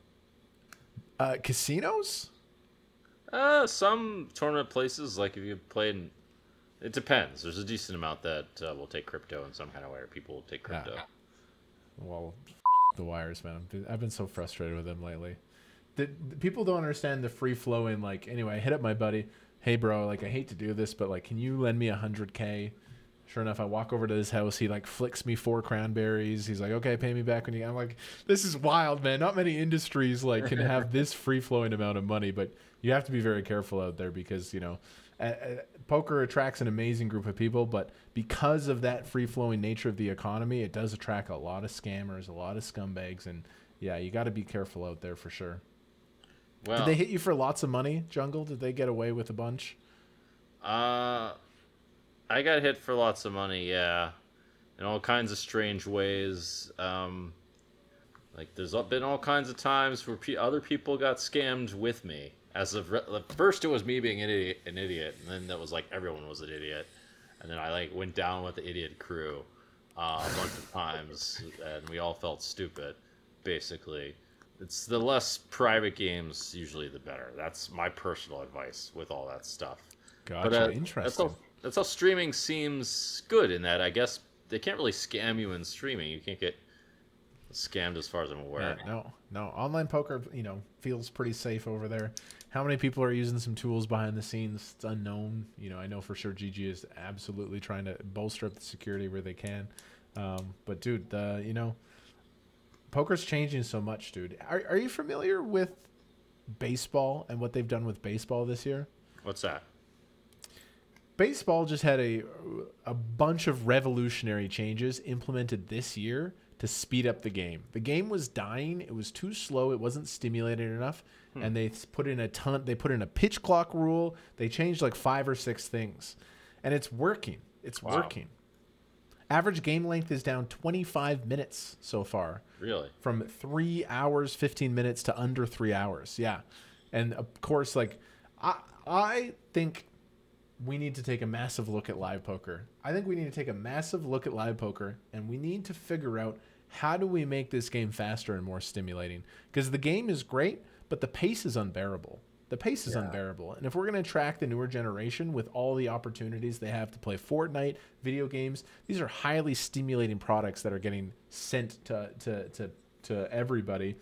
casinos. Some tournament places, like if you play in, it depends. There's a decent amount that will take crypto in some kind of way, or people will take Yeah. crypto. Well, the wires, man. I've been so frustrated with them lately. The people don't understand the free flowing. Like, anyway, I hit up my buddy. Hey, bro. Like, I hate to do this, but like, can you lend me 100K? Sure enough, I walk over to his house. He like flicks me 4 cranberries. He's like, "Okay, pay me back when you." I'm like, "This is wild, man. Not many industries like can have this free flowing amount of money, but you have to be very careful out there because poker attracts an amazing group of people, but because of that free flowing nature of the economy, it does attract a lot of scammers, a lot of scumbags, and yeah, you got to be careful out there for sure." Did they Well, hit you for lots of money, Jungle? Did they get away with a bunch? uh, I got hit for lots of money, yeah, in all kinds of strange ways. Like there's been all kinds of times where other people got scammed with me. At first, it was me being an idiot, and then that was like everyone was an idiot, and then I like went down with the idiot crew a bunch of times, and we all felt stupid. Basically, it's the less private games usually the better. That's my personal advice with all that stuff. But Gotcha. that's Interesting. how streaming seems good in that I guess they can't really scam you in streaming. You can't get scammed as far as I'm Yeah, aware. no. Online poker, feels pretty safe over there. How many people are using some tools behind the scenes? It's unknown. I know for sure GG is absolutely trying to bolster up the security where they can. But dude, poker's changing so much, dude. Are you familiar with baseball and what they've done with baseball this year? What's that? Baseball just had a bunch of revolutionary changes implemented this year to speed up the game. The game was dying. It was too slow. It wasn't stimulating enough. And they put in a pitch clock rule. They changed like 5 or 6 things. And it's working. It's working. Average game length is down 25 minutes so far. Really? From 3 hours, 15 minutes to under 3 hours. Yeah. And of course, like, I think we need to take a massive look at live poker. I think we need to take a massive look at live poker, and we need to figure out how do we make this game faster and more stimulating. Because the game is great, but the pace is unbearable. The pace is unbearable. And if we're going to attract the newer generation with all the opportunities they have to play Fortnite, video games, these are highly stimulating products that are getting sent to everybody.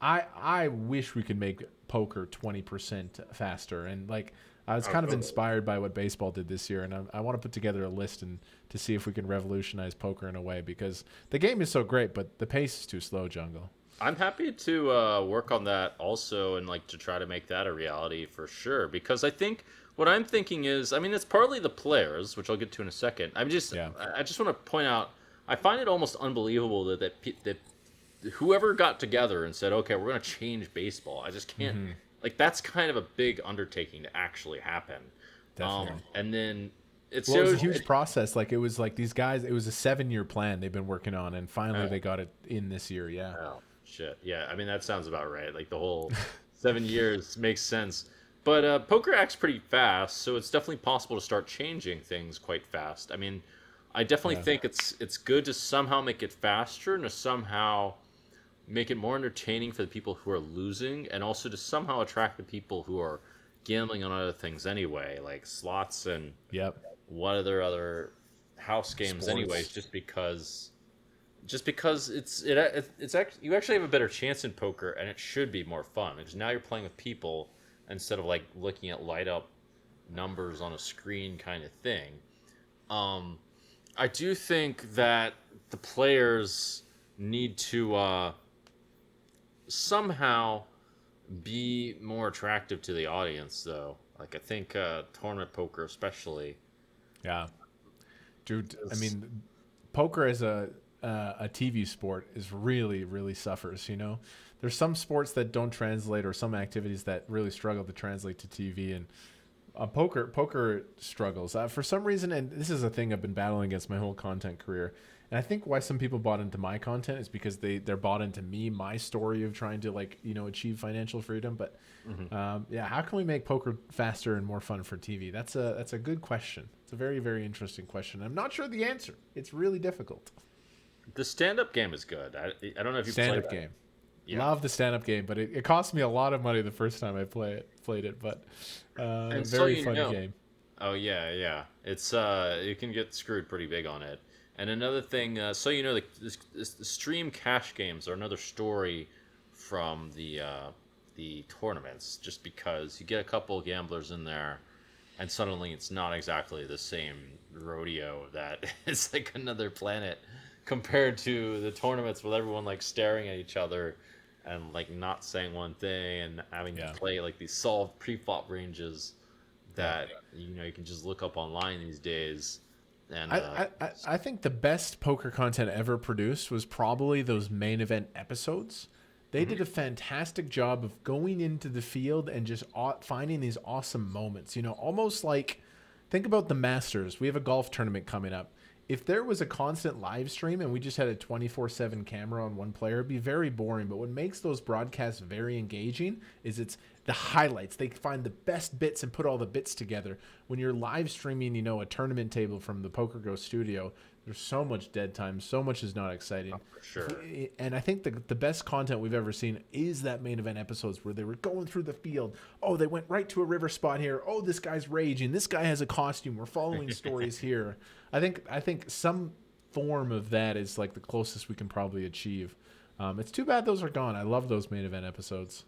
I wish we could make poker 20% faster. And like, I was kind of inspired by what baseball did this year, and I want to put together a list and to see if we can revolutionize poker in a way, because the game is so great, but the pace is too slow, Jungle. I'm happy to work on that also, and like to try to make that a reality for sure. Because I think what I'm thinking is, I mean, it's partly the players, which I'll get to in a second. I just want to point out, I find it almost unbelievable that whoever got together and said, okay, we're going to change baseball. I just can't. Like, that's kind of a big undertaking to actually happen. Definitely. And then it was a huge process. Like, it was like these guys, it was a 7-year plan they've been working on, and finally they got it in this year. Yeah. Oh, shit. Yeah, I mean, that sounds about right. Like, the whole 7 years makes sense. But poker acts pretty fast, so it's definitely possible to start changing things quite fast. I mean, I definitely think it's good to somehow make it faster and to somehow make it more entertaining for the people who are losing, and also to somehow attract the people who are gambling on other things anyway, like slots and what other house games. Sports. Anyways, just because it's actually, you actually have a better chance in poker, and it should be more fun because now you're playing with people instead of like looking at light up numbers on a screen kind of thing. I do think that the players need to somehow be more attractive to the audience, though. Like, I think tournament poker especially. Yeah, dude. I mean, poker as a TV sport is really suffers. There's some sports that don't translate, or some activities that really struggle to translate to TV, and poker struggles for some reason. And this is a thing I've been battling against my whole content career. And I think why some people bought into my content is because they're bought into my story of trying to achieve financial freedom. But how can we make poker faster and more fun for TV? That's a good question. It's a very, very interesting question. I'm not sure the answer. It's really difficult. The stand-up game is good. I don't know if you played stand-up game. Yeah. Love the stand-up game, but it cost me a lot of money the first time I played it. But very fun game. Oh yeah. It's you can get screwed pretty big on it. And another thing, the stream cash games are another story from the tournaments, just because you get a couple of gamblers in there, and suddenly it's not exactly the same rodeo. That it's like another planet compared to the tournaments with everyone like staring at each other and like not saying one thing and having to play like these solved pre-flop ranges that you can just look up online these days. And I think the best poker content ever produced was probably those main event episodes. They did a fantastic job of going into the field and just finding these awesome moments. Almost like, think about the Masters. We have a golf tournament coming up. If there was a constant live stream and we just had a 24/7 camera on one player, it'd be very boring. But what makes those broadcasts very engaging is it's the highlights. They find the best bits and put all the bits together. When you're live streaming, a tournament table from the Poker Go studio, there's so much dead time. So much is not exciting. Oh, for sure. And I think the best content we've ever seen is that main event episodes where they were going through the field. Oh, they went right to a river spot here. Oh, this guy's raging. This guy has a costume. We're following stories here. I think some form of that is like the closest we can probably achieve. It's too bad those are gone. I love those main event episodes.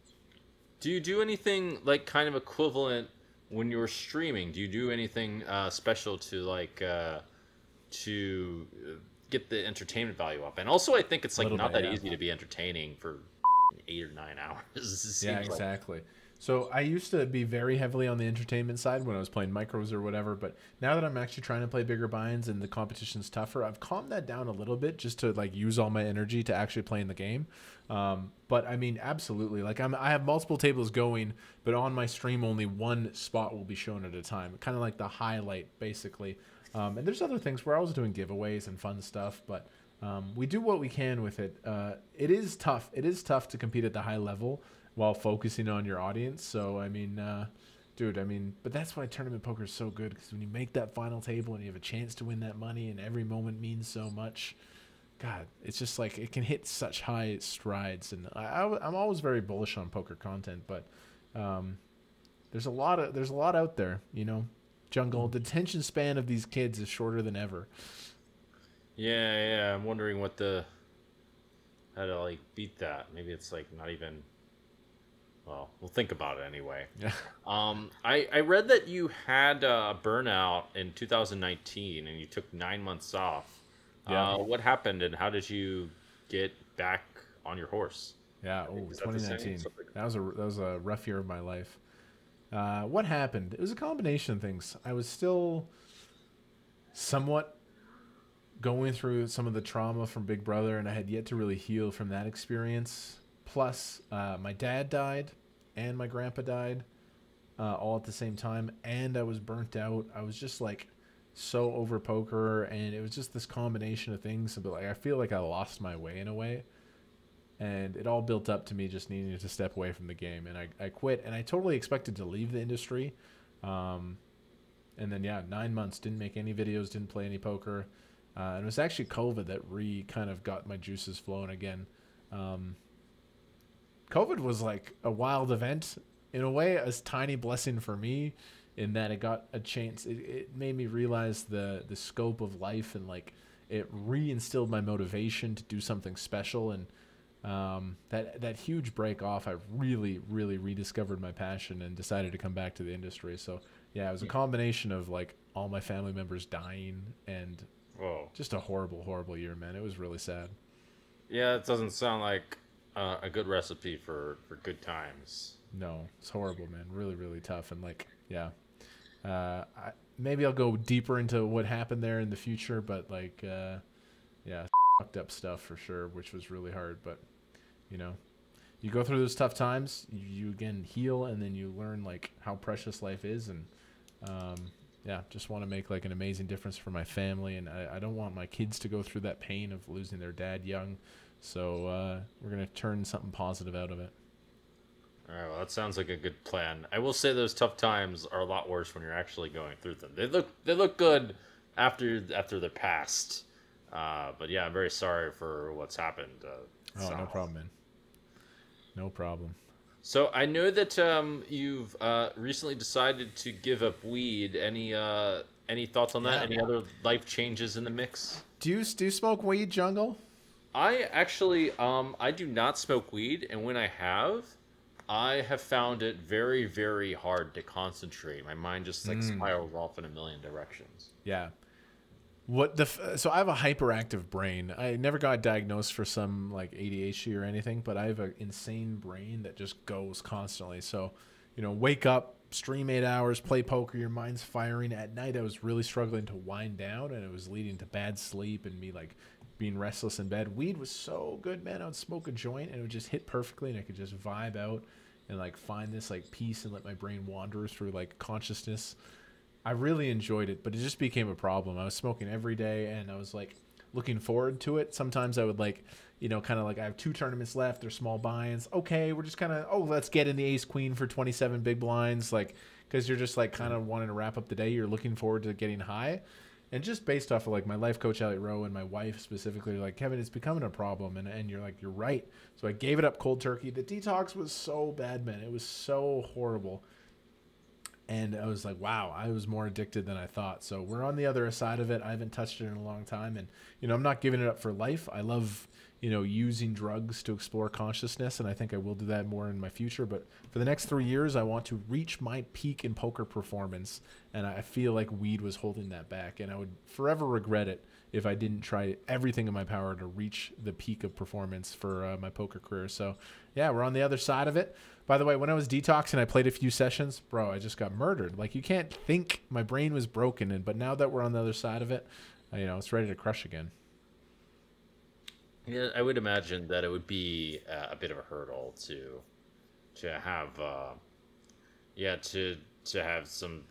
Do you do anything like kind of equivalent when you're streaming? Do you do anything special to to get the entertainment value up? And also, I think it's A like little not bit, that yeah. easy to be entertaining for 8 or 9 hours. It Yeah, seems like. exactly. So I used to be very heavily on the entertainment side when I was playing micros or whatever, but now that I'm actually trying to play bigger binds and the competition's tougher, I've calmed that down a little bit just to like use all my energy to actually play in the game. But I mean, absolutely. Like I have multiple tables going, but on my stream only one spot will be shown at a time, kind of like the highlight basically. And there's other things where I was doing giveaways and fun stuff, but we do what we can with it. It is tough. It is tough to compete at the high level while focusing on your audience. So I mean, dude, I mean, but that's why tournament poker is so good, because when you make that final table and you have a chance to win that money, and every moment means so much. God, it's just like it can hit such high strides, and I'm always very bullish on poker content, but um, there's a lot out there, you know. Jungle, the attention span of these kids is shorter than ever. Yeah. I'm wondering how to like beat that. Maybe it's like not even. Well, we'll think about it anyway. Yeah. I read that you had a burnout in 2019 and you took 9 months off. Yeah. What happened and how did you get back on your horse? Yeah. I think Oh, is that the same? 2019. Something. That was a rough year of my life. What happened? It was a combination of things. I was still somewhat going through some of the trauma from Big Brother, and I had yet to really heal from that experience. Plus, my dad died, and my grandpa died, all at the same time, and I was burnt out. I was just like so over poker, and it was just this combination of things. But like, I feel like I lost my way in a way, and it all built up to me just needing to step away from the game, and I quit, and I totally expected to leave the industry. Um, and then yeah, 9 months, didn't make any videos, didn't play any poker. And it was actually COVID that kind of got my juices flowing again. Um, COVID was like a wild event in a way, a tiny blessing for me, in that it got a chance. It made me realize the scope of life, and like it reinstilled my motivation to do something special. And that huge break off, I really rediscovered my passion and decided to come back to the industry. So yeah, it was a combination of like all my family members dying and Whoa. just a horrible year, man. It was really sad. Yeah, it doesn't sound like a good recipe for good times. No, it's horrible, man. Really tough. And like, yeah, maybe I'll go deeper into what happened there in the future, but like, yeah, fucked up stuff for sure, which was really hard. But you know, you go through those tough times, you again heal, and then you learn like how precious life is. And um, yeah, just want to make like an amazing difference for my family, and I don't want my kids to go through that pain of losing their dad young. So we're gonna turn something positive out of it. All right, well, that sounds like a good plan. I will say those tough times are a lot worse when you're actually going through them. They look good after they're past. But yeah, I'm very sorry for what's happened. Oh, no So, problem, man. No problem. so I know that you've recently decided to give up weed. Any thoughts on that? Yeah. Any other life changes in the mix? Do you smoke weed, Jungle? I actually I do not smoke weed, and when I have found it very, very hard to concentrate. My mind just like spirals off in a million directions. Yeah. So I have a hyperactive brain. I never got diagnosed for some like ADHD or anything, but I have an insane brain that just goes constantly. So, wake up, stream 8 hours, play poker, your mind's firing. At night, I was really struggling to wind down, and it was leading to bad sleep and me like being restless in bed. Weed was so good, man. I would smoke a joint and it would just hit perfectly, and I could just vibe out and like find this like peace and let my brain wander through like consciousness. I really enjoyed it, but it just became a problem. I was smoking every day, and I was like looking forward to it. Sometimes I would like, kind of like I have 2 tournaments left. They're small buy-ins. Okay, we're just kind of, let's get in the ace queen for 27 big blinds. Like, because you're just like kind of wanting to wrap up the day. You're looking forward to getting high. And just based off of like my life coach, Elliot Rowe, and my wife specifically, like, Kevin, it's becoming a problem. And you're like, you're right. So I gave it up cold turkey. The detox was so bad, man. It was so horrible. And I was like, wow, I was more addicted than I thought. So we're on the other side of it. I haven't touched it in a long time. And, I'm not giving it up for life. I love, using drugs to explore consciousness, and I think I will do that more in my future. But for the next 3 years, I want to reach my peak in poker performance, and I feel like weed was holding that back, and I would forever regret it if I didn't try everything in my power to reach the peak of performance for my poker career. So, yeah, we're on the other side of it. By the way, when I was detoxing, I played a few sessions. Bro, I just got murdered. Like, you can't think my brain was broken, but now that we're on the other side of it, it's ready to crush again. Yeah, I would imagine that it would be a bit of a hurdle to have yeah to have some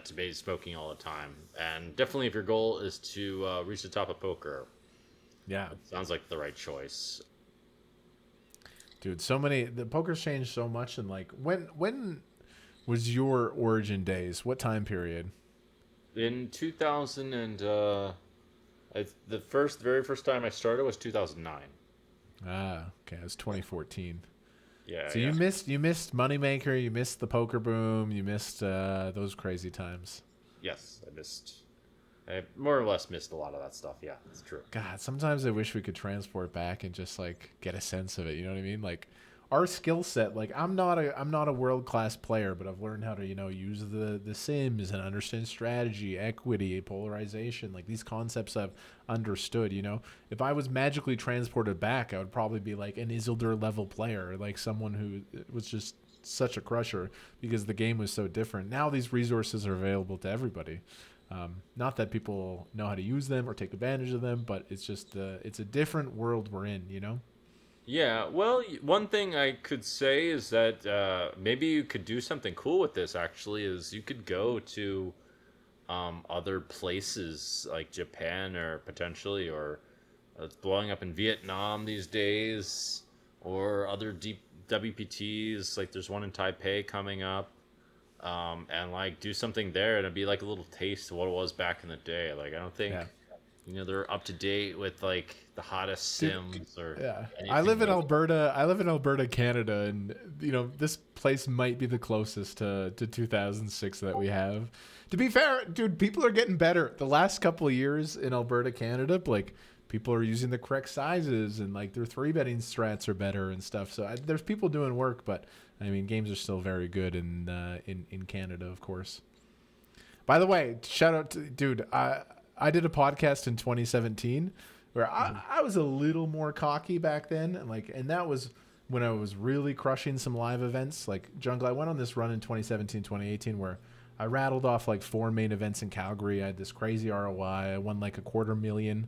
to be smoking all the time, and definitely if your goal is to reach the top of poker, Yeah. it sounds like the right choice. Dude, the poker's changed so much. And like, when was your origin days? What time period? In 2000 and the very first time I started was 2009. Okay, it was 2014. Yeah, So yeah. you missed Moneymaker, you missed the poker boom, you missed those crazy times. Yes, I more or less missed a lot of that stuff. Yeah, it's true. God, sometimes I wish we could transport back and just like get a sense of it. You know what I mean? Like our skill set. Like I'm not a world class player, but I've learned how to use the Sims and understand strategy, equity, polarization. Like these concepts I've understood. If I was magically transported back, I would probably be like an Isildur level player, like someone who was just such a crusher because the game was so different. Now these resources are available to everybody. Not that people know how to use them or take advantage of them, but it's just it's a different world we're in. Yeah, well, one thing I could say is that maybe you could do something cool with this. Actually, is you could go to other places like Japan or potentially, or it's blowing up in Vietnam these days, or other deep WPTs. Like there's one in Taipei coming up, and like do something there, and it'd be like a little taste of what it was back in the day. Like I don't Yeah. think they're up to date with like the hottest Dude, Sims or yeah. I anything live in like. Alberta. I live in Alberta, Canada, and this place might be the closest to 2006 that we have. To be fair, dude, people are getting better. The last couple of years in Alberta, Canada, like people are using the correct sizes and like their three betting strats are better and stuff. So there's people doing work, but I mean, games are still very good in Canada, of course. By the way, shout out to dude. I did a podcast in 2017 where I was a little more cocky back then, and that was when I was really crushing some live events like Jungle. I went on this run in 2017, 2018 where I rattled off like 4 main events in Calgary. I had this crazy ROI. I won like $250,000,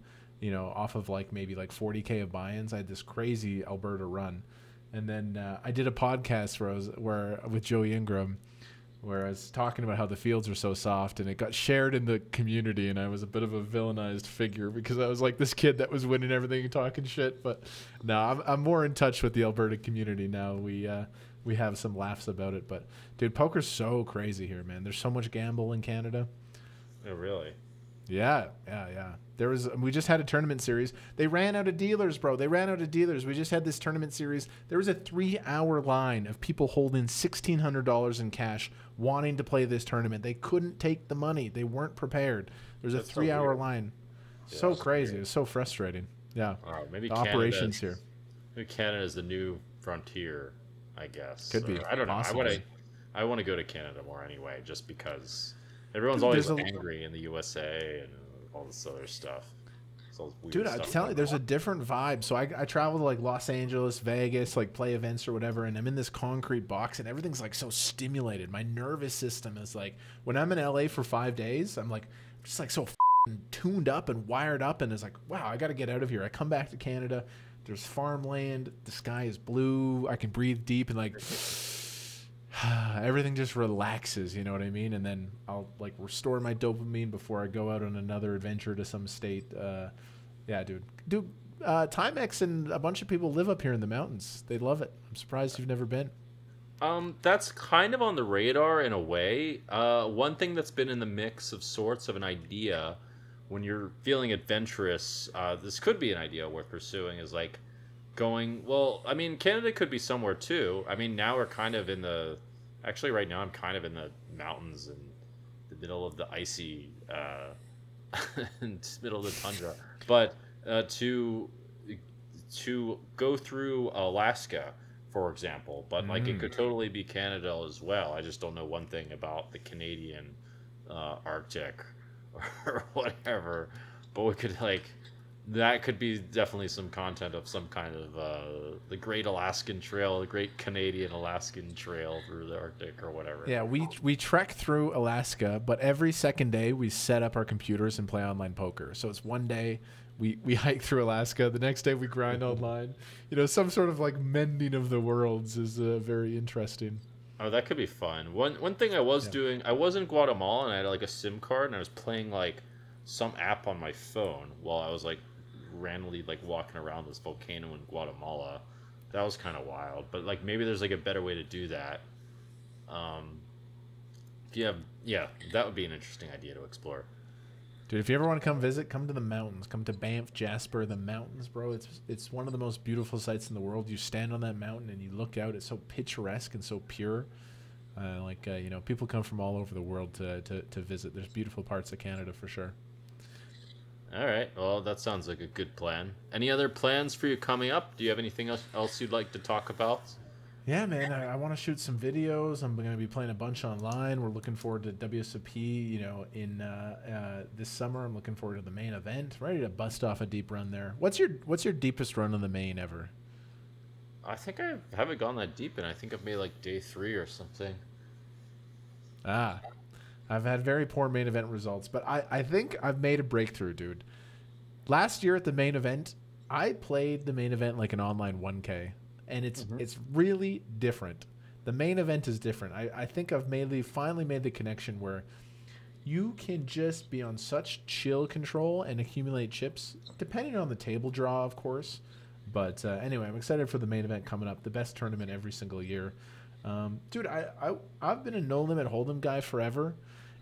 off of like maybe like 40K of buy-ins. I had this crazy Alberta run, and then I did a podcast where with Joey Ingram where I was talking about how the fields are so soft, and it got shared in the community, and I was a bit of a villainized figure because I was like this kid that was winning everything and talking shit. But no, I'm more in touch with the Alberta community now. We have some laughs about it, but dude, poker's so crazy here, man. There's so much gamble in Canada. Oh, really? Yeah. We just had a tournament series. They ran out of dealers, bro. They ran out of dealers. We just had this tournament series. There was a 3-hour line of people holding $1,600 in cash wanting to play this tournament. They couldn't take the money. They weren't prepared. There's a That's so 3-hour weird. line. Yeah, So that's crazy. weird. It's so frustrating. Yeah. All right, maybe The operations here. Maybe Canada is the new frontier, I guess. Could be. Or, I don't know. Possibly. I want to go to Canada more anyway, just because everyone's Dude, always angry in the USA and all this other stuff. It's all this weird Dude, I'm stuff telling you, going there's on. a different vibe. So I travel to like Los Angeles, Vegas, like play events or whatever, and I'm in this concrete box, and everything's like so stimulated. My nervous system is like, when I'm in LA for 5 days, I'm like just like so tuned up and wired up, and it's like, wow, I got to get out of here. I come back to Canada, there's farmland, the sky is blue, I can breathe deep, and like everything just relaxes, you know what I mean? And then I'll like restore my dopamine before I go out on another adventure to some state. Yeah, dude, Timex and a bunch of people live up here in the mountains. They love it. I'm surprised you've never been. That's kind of on the radar in a way. One thing that's been in the mix of sorts of an idea when you're feeling adventurous, this could be an idea worth pursuing, is like going, well, I mean, Canada could be somewhere too. I mean, now we're kind of in the, actually right now I'm kind of in the mountains in the middle of the icy, middle of the tundra. But to to go through Alaska, for example, but like it Mm. could totally be Canada as well. I just don't know one thing about the Canadian Arctic or whatever. But we could like that could be definitely some content of some kind of the Great Alaskan Trail, the Great Canadian Alaskan Trail through the Arctic or whatever. Yeah, we trek through Alaska, but every second day we set up our computers and play online poker. So it's one day we hike through Alaska, the next day we grind online. You know, some sort of like mending of the worlds is very interesting. Oh, that could be fun. One thing I was Yeah. doing, I was in Guatemala and I had like a SIM card and I was playing like some app on my phone while I was like randomly like walking around this volcano in Guatemala. That was kind of wild, but like maybe there's like a better way to do that. Um, if you have, yeah, that would be an interesting idea to explore. Dude, if you ever want to come visit, come to the mountains. Come to Banff, Jasper, the mountains, bro. It's one of the most beautiful sights in the world. You stand on that mountain and you look out. It's so picturesque and so pure. You know, people come from all over the world to visit. There's beautiful parts of Canada for sure. All right, well, that sounds like a good plan. Any other plans for you coming up? Do you have anything else you'd like to talk about? Yeah, man, I want to shoot some videos. I'm going to be playing a bunch online. We're looking forward to WSOP, you know, in this summer. I'm looking forward to the main event. Ready to bust off a deep run there. What's your deepest run on the main ever? I think I haven't gone that deep, and I think I've made like day 3 or something. Ah, I've had very poor main event results, but I think I've made a breakthrough, dude. Last year at the main event, I played the main event like an online 1K, and it's really different. The main event is different. I think I've finally made the connection where you can just be on such chill control and accumulate chips, depending on the table draw, of course. But anyway, I'm excited for the main event coming up. The best tournament every single year. Dude, I've been a no limit hold'em guy forever.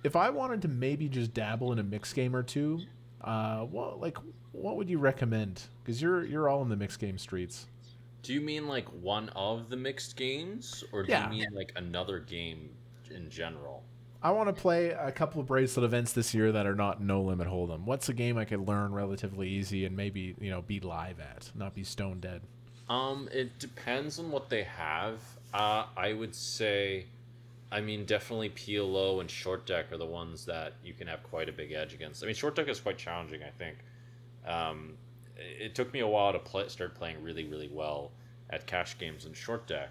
If I wanted to maybe just dabble in a mix game or two, what would you recommend? Because you're all in the mixed game streets. Do you mean like one of the mixed games, or do you Yeah, mean like another game in general? I want to play a couple of bracelet events this year that are not no limit hold'em. What's a game I could learn relatively easy and maybe be live at, not be stone dead? It depends on what they have. I would say, I mean, definitely PLO and short deck are the ones that you can have quite a big edge against. I mean, short deck is quite challenging, I think. It took me a while to start playing really, really well at cash games and short deck.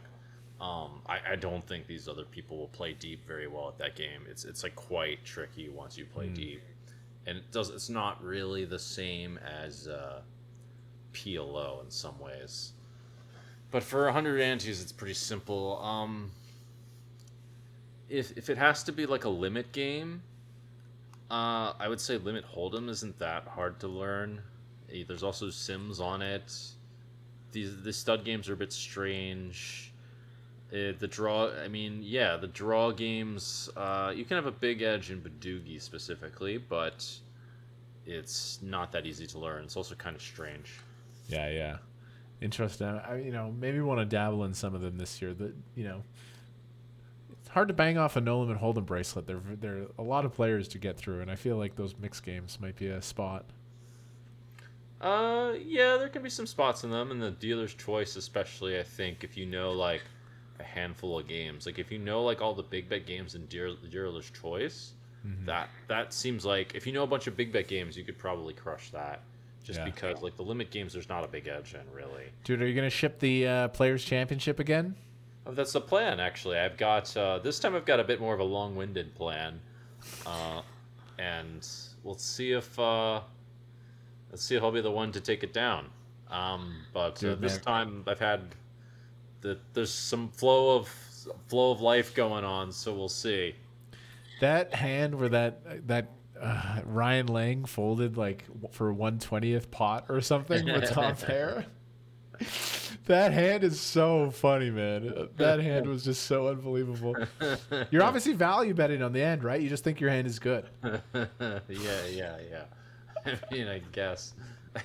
I don't think these other people will play deep very well at that game. It's like quite tricky once you play deep, and it's not really the same as PLO in some ways. But for 100 antes, it's pretty simple. If it has to be like a limit game, I would say Limit Hold'em isn't that hard to learn. There's also Sims on it. The stud games are a bit strange. The draw, I mean, yeah, the draw games, you can have a big edge in Badoogie specifically, but it's not that easy to learn. It's also kind of strange. Yeah, yeah. Interesting. Maybe want to dabble in some of them this year. It's hard to bang off a no limit hold'em bracelet. There are a lot of players to get through, and I feel like those mixed games might be a spot. Yeah, there can be some spots in them, and the dealer's choice, especially. I think if you know like a handful of games, like if you know like all the big bet games in dealer's choice, that seems like if you know a bunch of big bet games, you could probably crush that. Just because like the limit games, there's not a big edge in really. Dude, are you gonna ship the Players Championship again? Oh, that's the plan, actually. I've got this time. I've got a bit more of a long-winded plan, and we'll see if let's see if I'll be the one to take it down. But Dude, this man. time I've had there's some flow of life going on, so we'll see. That hand where that Ryan Lang folded like for 1/20th pot or something with top pair. That hand is so funny, man. That hand was just so unbelievable. You're obviously value betting on the end, right? You just think your hand is good. Yeah. I mean, I guess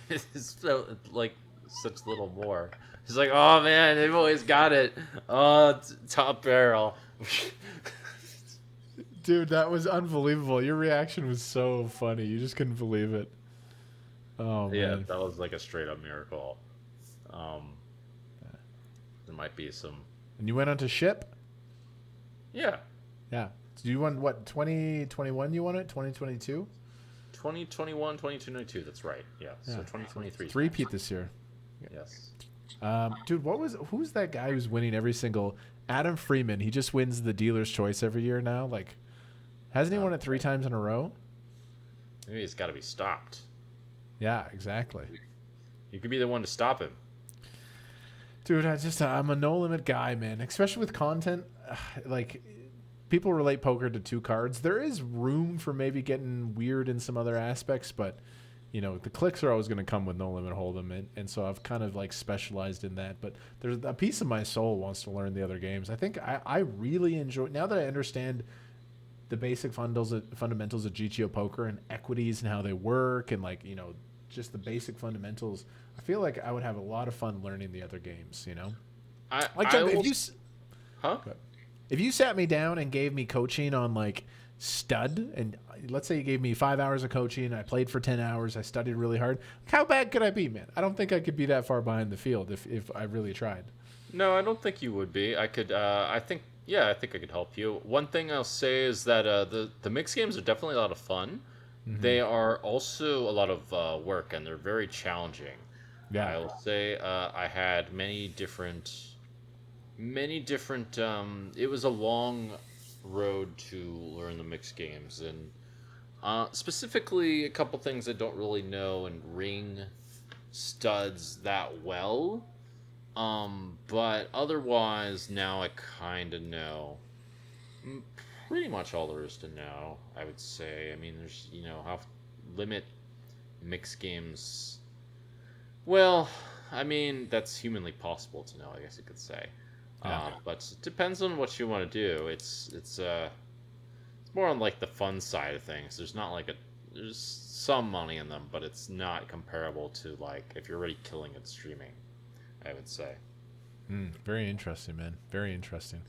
it's so, like such little more. He's like, oh man, they've always got it. Oh, top barrel. Dude, that was unbelievable. Your reaction was so funny. You just couldn't believe it. Oh Yeah, man. that was like a straight up miracle. There might be some. And you went on to ship? Yeah. Yeah. So you won what, 2021 you won it? 2022? 2021, 2022, that's right. Yeah. So 2023. Three-peat this year. Yes. Dude, who's that guy who's winning every single Adam Freeman? He just wins the dealer's choice every year now. Like, hasn't he won it 3 times in a row? Maybe it's got to be stopped. Yeah, exactly. You could be the one to stop him. Dude, I'm a no limit guy, man. Especially with content, like people relate poker to 2 cards. There is room for maybe getting weird in some other aspects, but you know the clicks are always going to come with no limit hold'em, and so I've kind of like specialized in that. But there's a piece of my soul wants to learn the other games. I think I really enjoy now that I understand the basic fundamentals of GTO poker and equities and how they work, and like just the basic fundamentals. I feel like I would have a lot of fun learning the other games, if you sat me down and gave me coaching on like stud, and let's say you gave me 5 hours of coaching, I played for 10 hours, I studied really hard, how bad could I be, man? I don't think I could be that far behind the field if I really tried. No, I don't think you would be. I could. I think I could help you. One thing I'll say is that the mixed games are definitely a lot of fun. Mm-hmm. They are also a lot of work, and they're very challenging. Yeah, I will say I had many different. It was a long road to learn the mixed games, and specifically a couple things I don't really know and ring studs that well. But otherwise, now I kind of know pretty much all there is to know, I would say. I mean, there's, how limit mixed games. Well, I mean, that's humanly possible to know, I guess you could say. Yeah. But it depends on what you want to do. It's more on like the fun side of things. There's some money in them, but it's not comparable to like if you're already killing it streaming, I would say. Very interesting, man. Very interesting,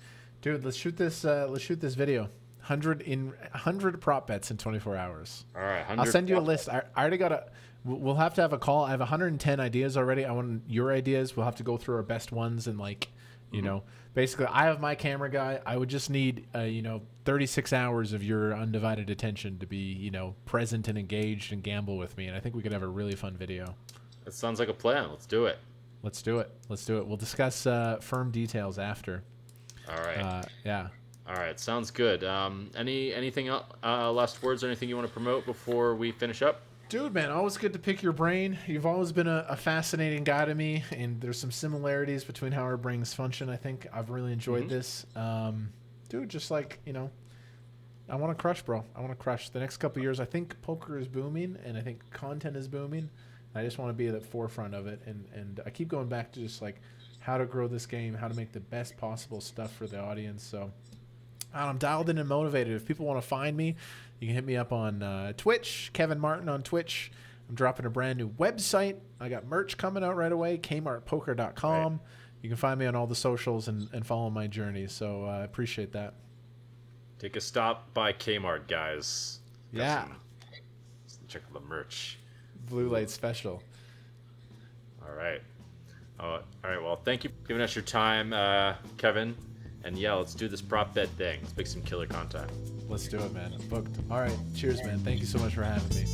dude. Let's shoot this video. 100 prop bets in 24 hours. All right, I'll send you a list. I already got we'll have to have a call. I have 110 ideas already. I want your ideas. We'll have to go through our best ones and like, basically I have my camera guy. I would just need 36 hours of your undivided attention to be, present and engaged and gamble with me. And I think we could have a really fun video. That sounds like a plan. Let's do it. Let's do it. We'll discuss firm details after. All right. Yeah. All right. Sounds good. Anything else, last words or anything you want to promote before we finish up? Dude, man, always good to pick your brain. You've always been a fascinating guy to me, and there's some similarities between how our brains function. I think I've really enjoyed this. Dude, just like, I want to crush, bro. I want to crush. The next couple of years, I think poker is booming, and I think content is booming. I just want to be at the forefront of it, and I keep going back to just like how to grow this game, how to make the best possible stuff for the audience. So I'm dialed in and motivated. If people want to find me, you can hit me up on Twitch, Kevin Martin on Twitch. I'm dropping a brand new website. I got merch coming out right away, kmartpoker.com. Right. You can find me on all the socials and follow my journey. So I appreciate that. Take a stop by Kmart, guys. Check out the merch. Blue Light Special. All right. All right. Well, thank you for giving us your time, Kevin. And yeah, let's do this prop bet thing. Let's make some killer content. Let's do it, man. I'm booked. All right. Cheers, man. Thank you so much for having me.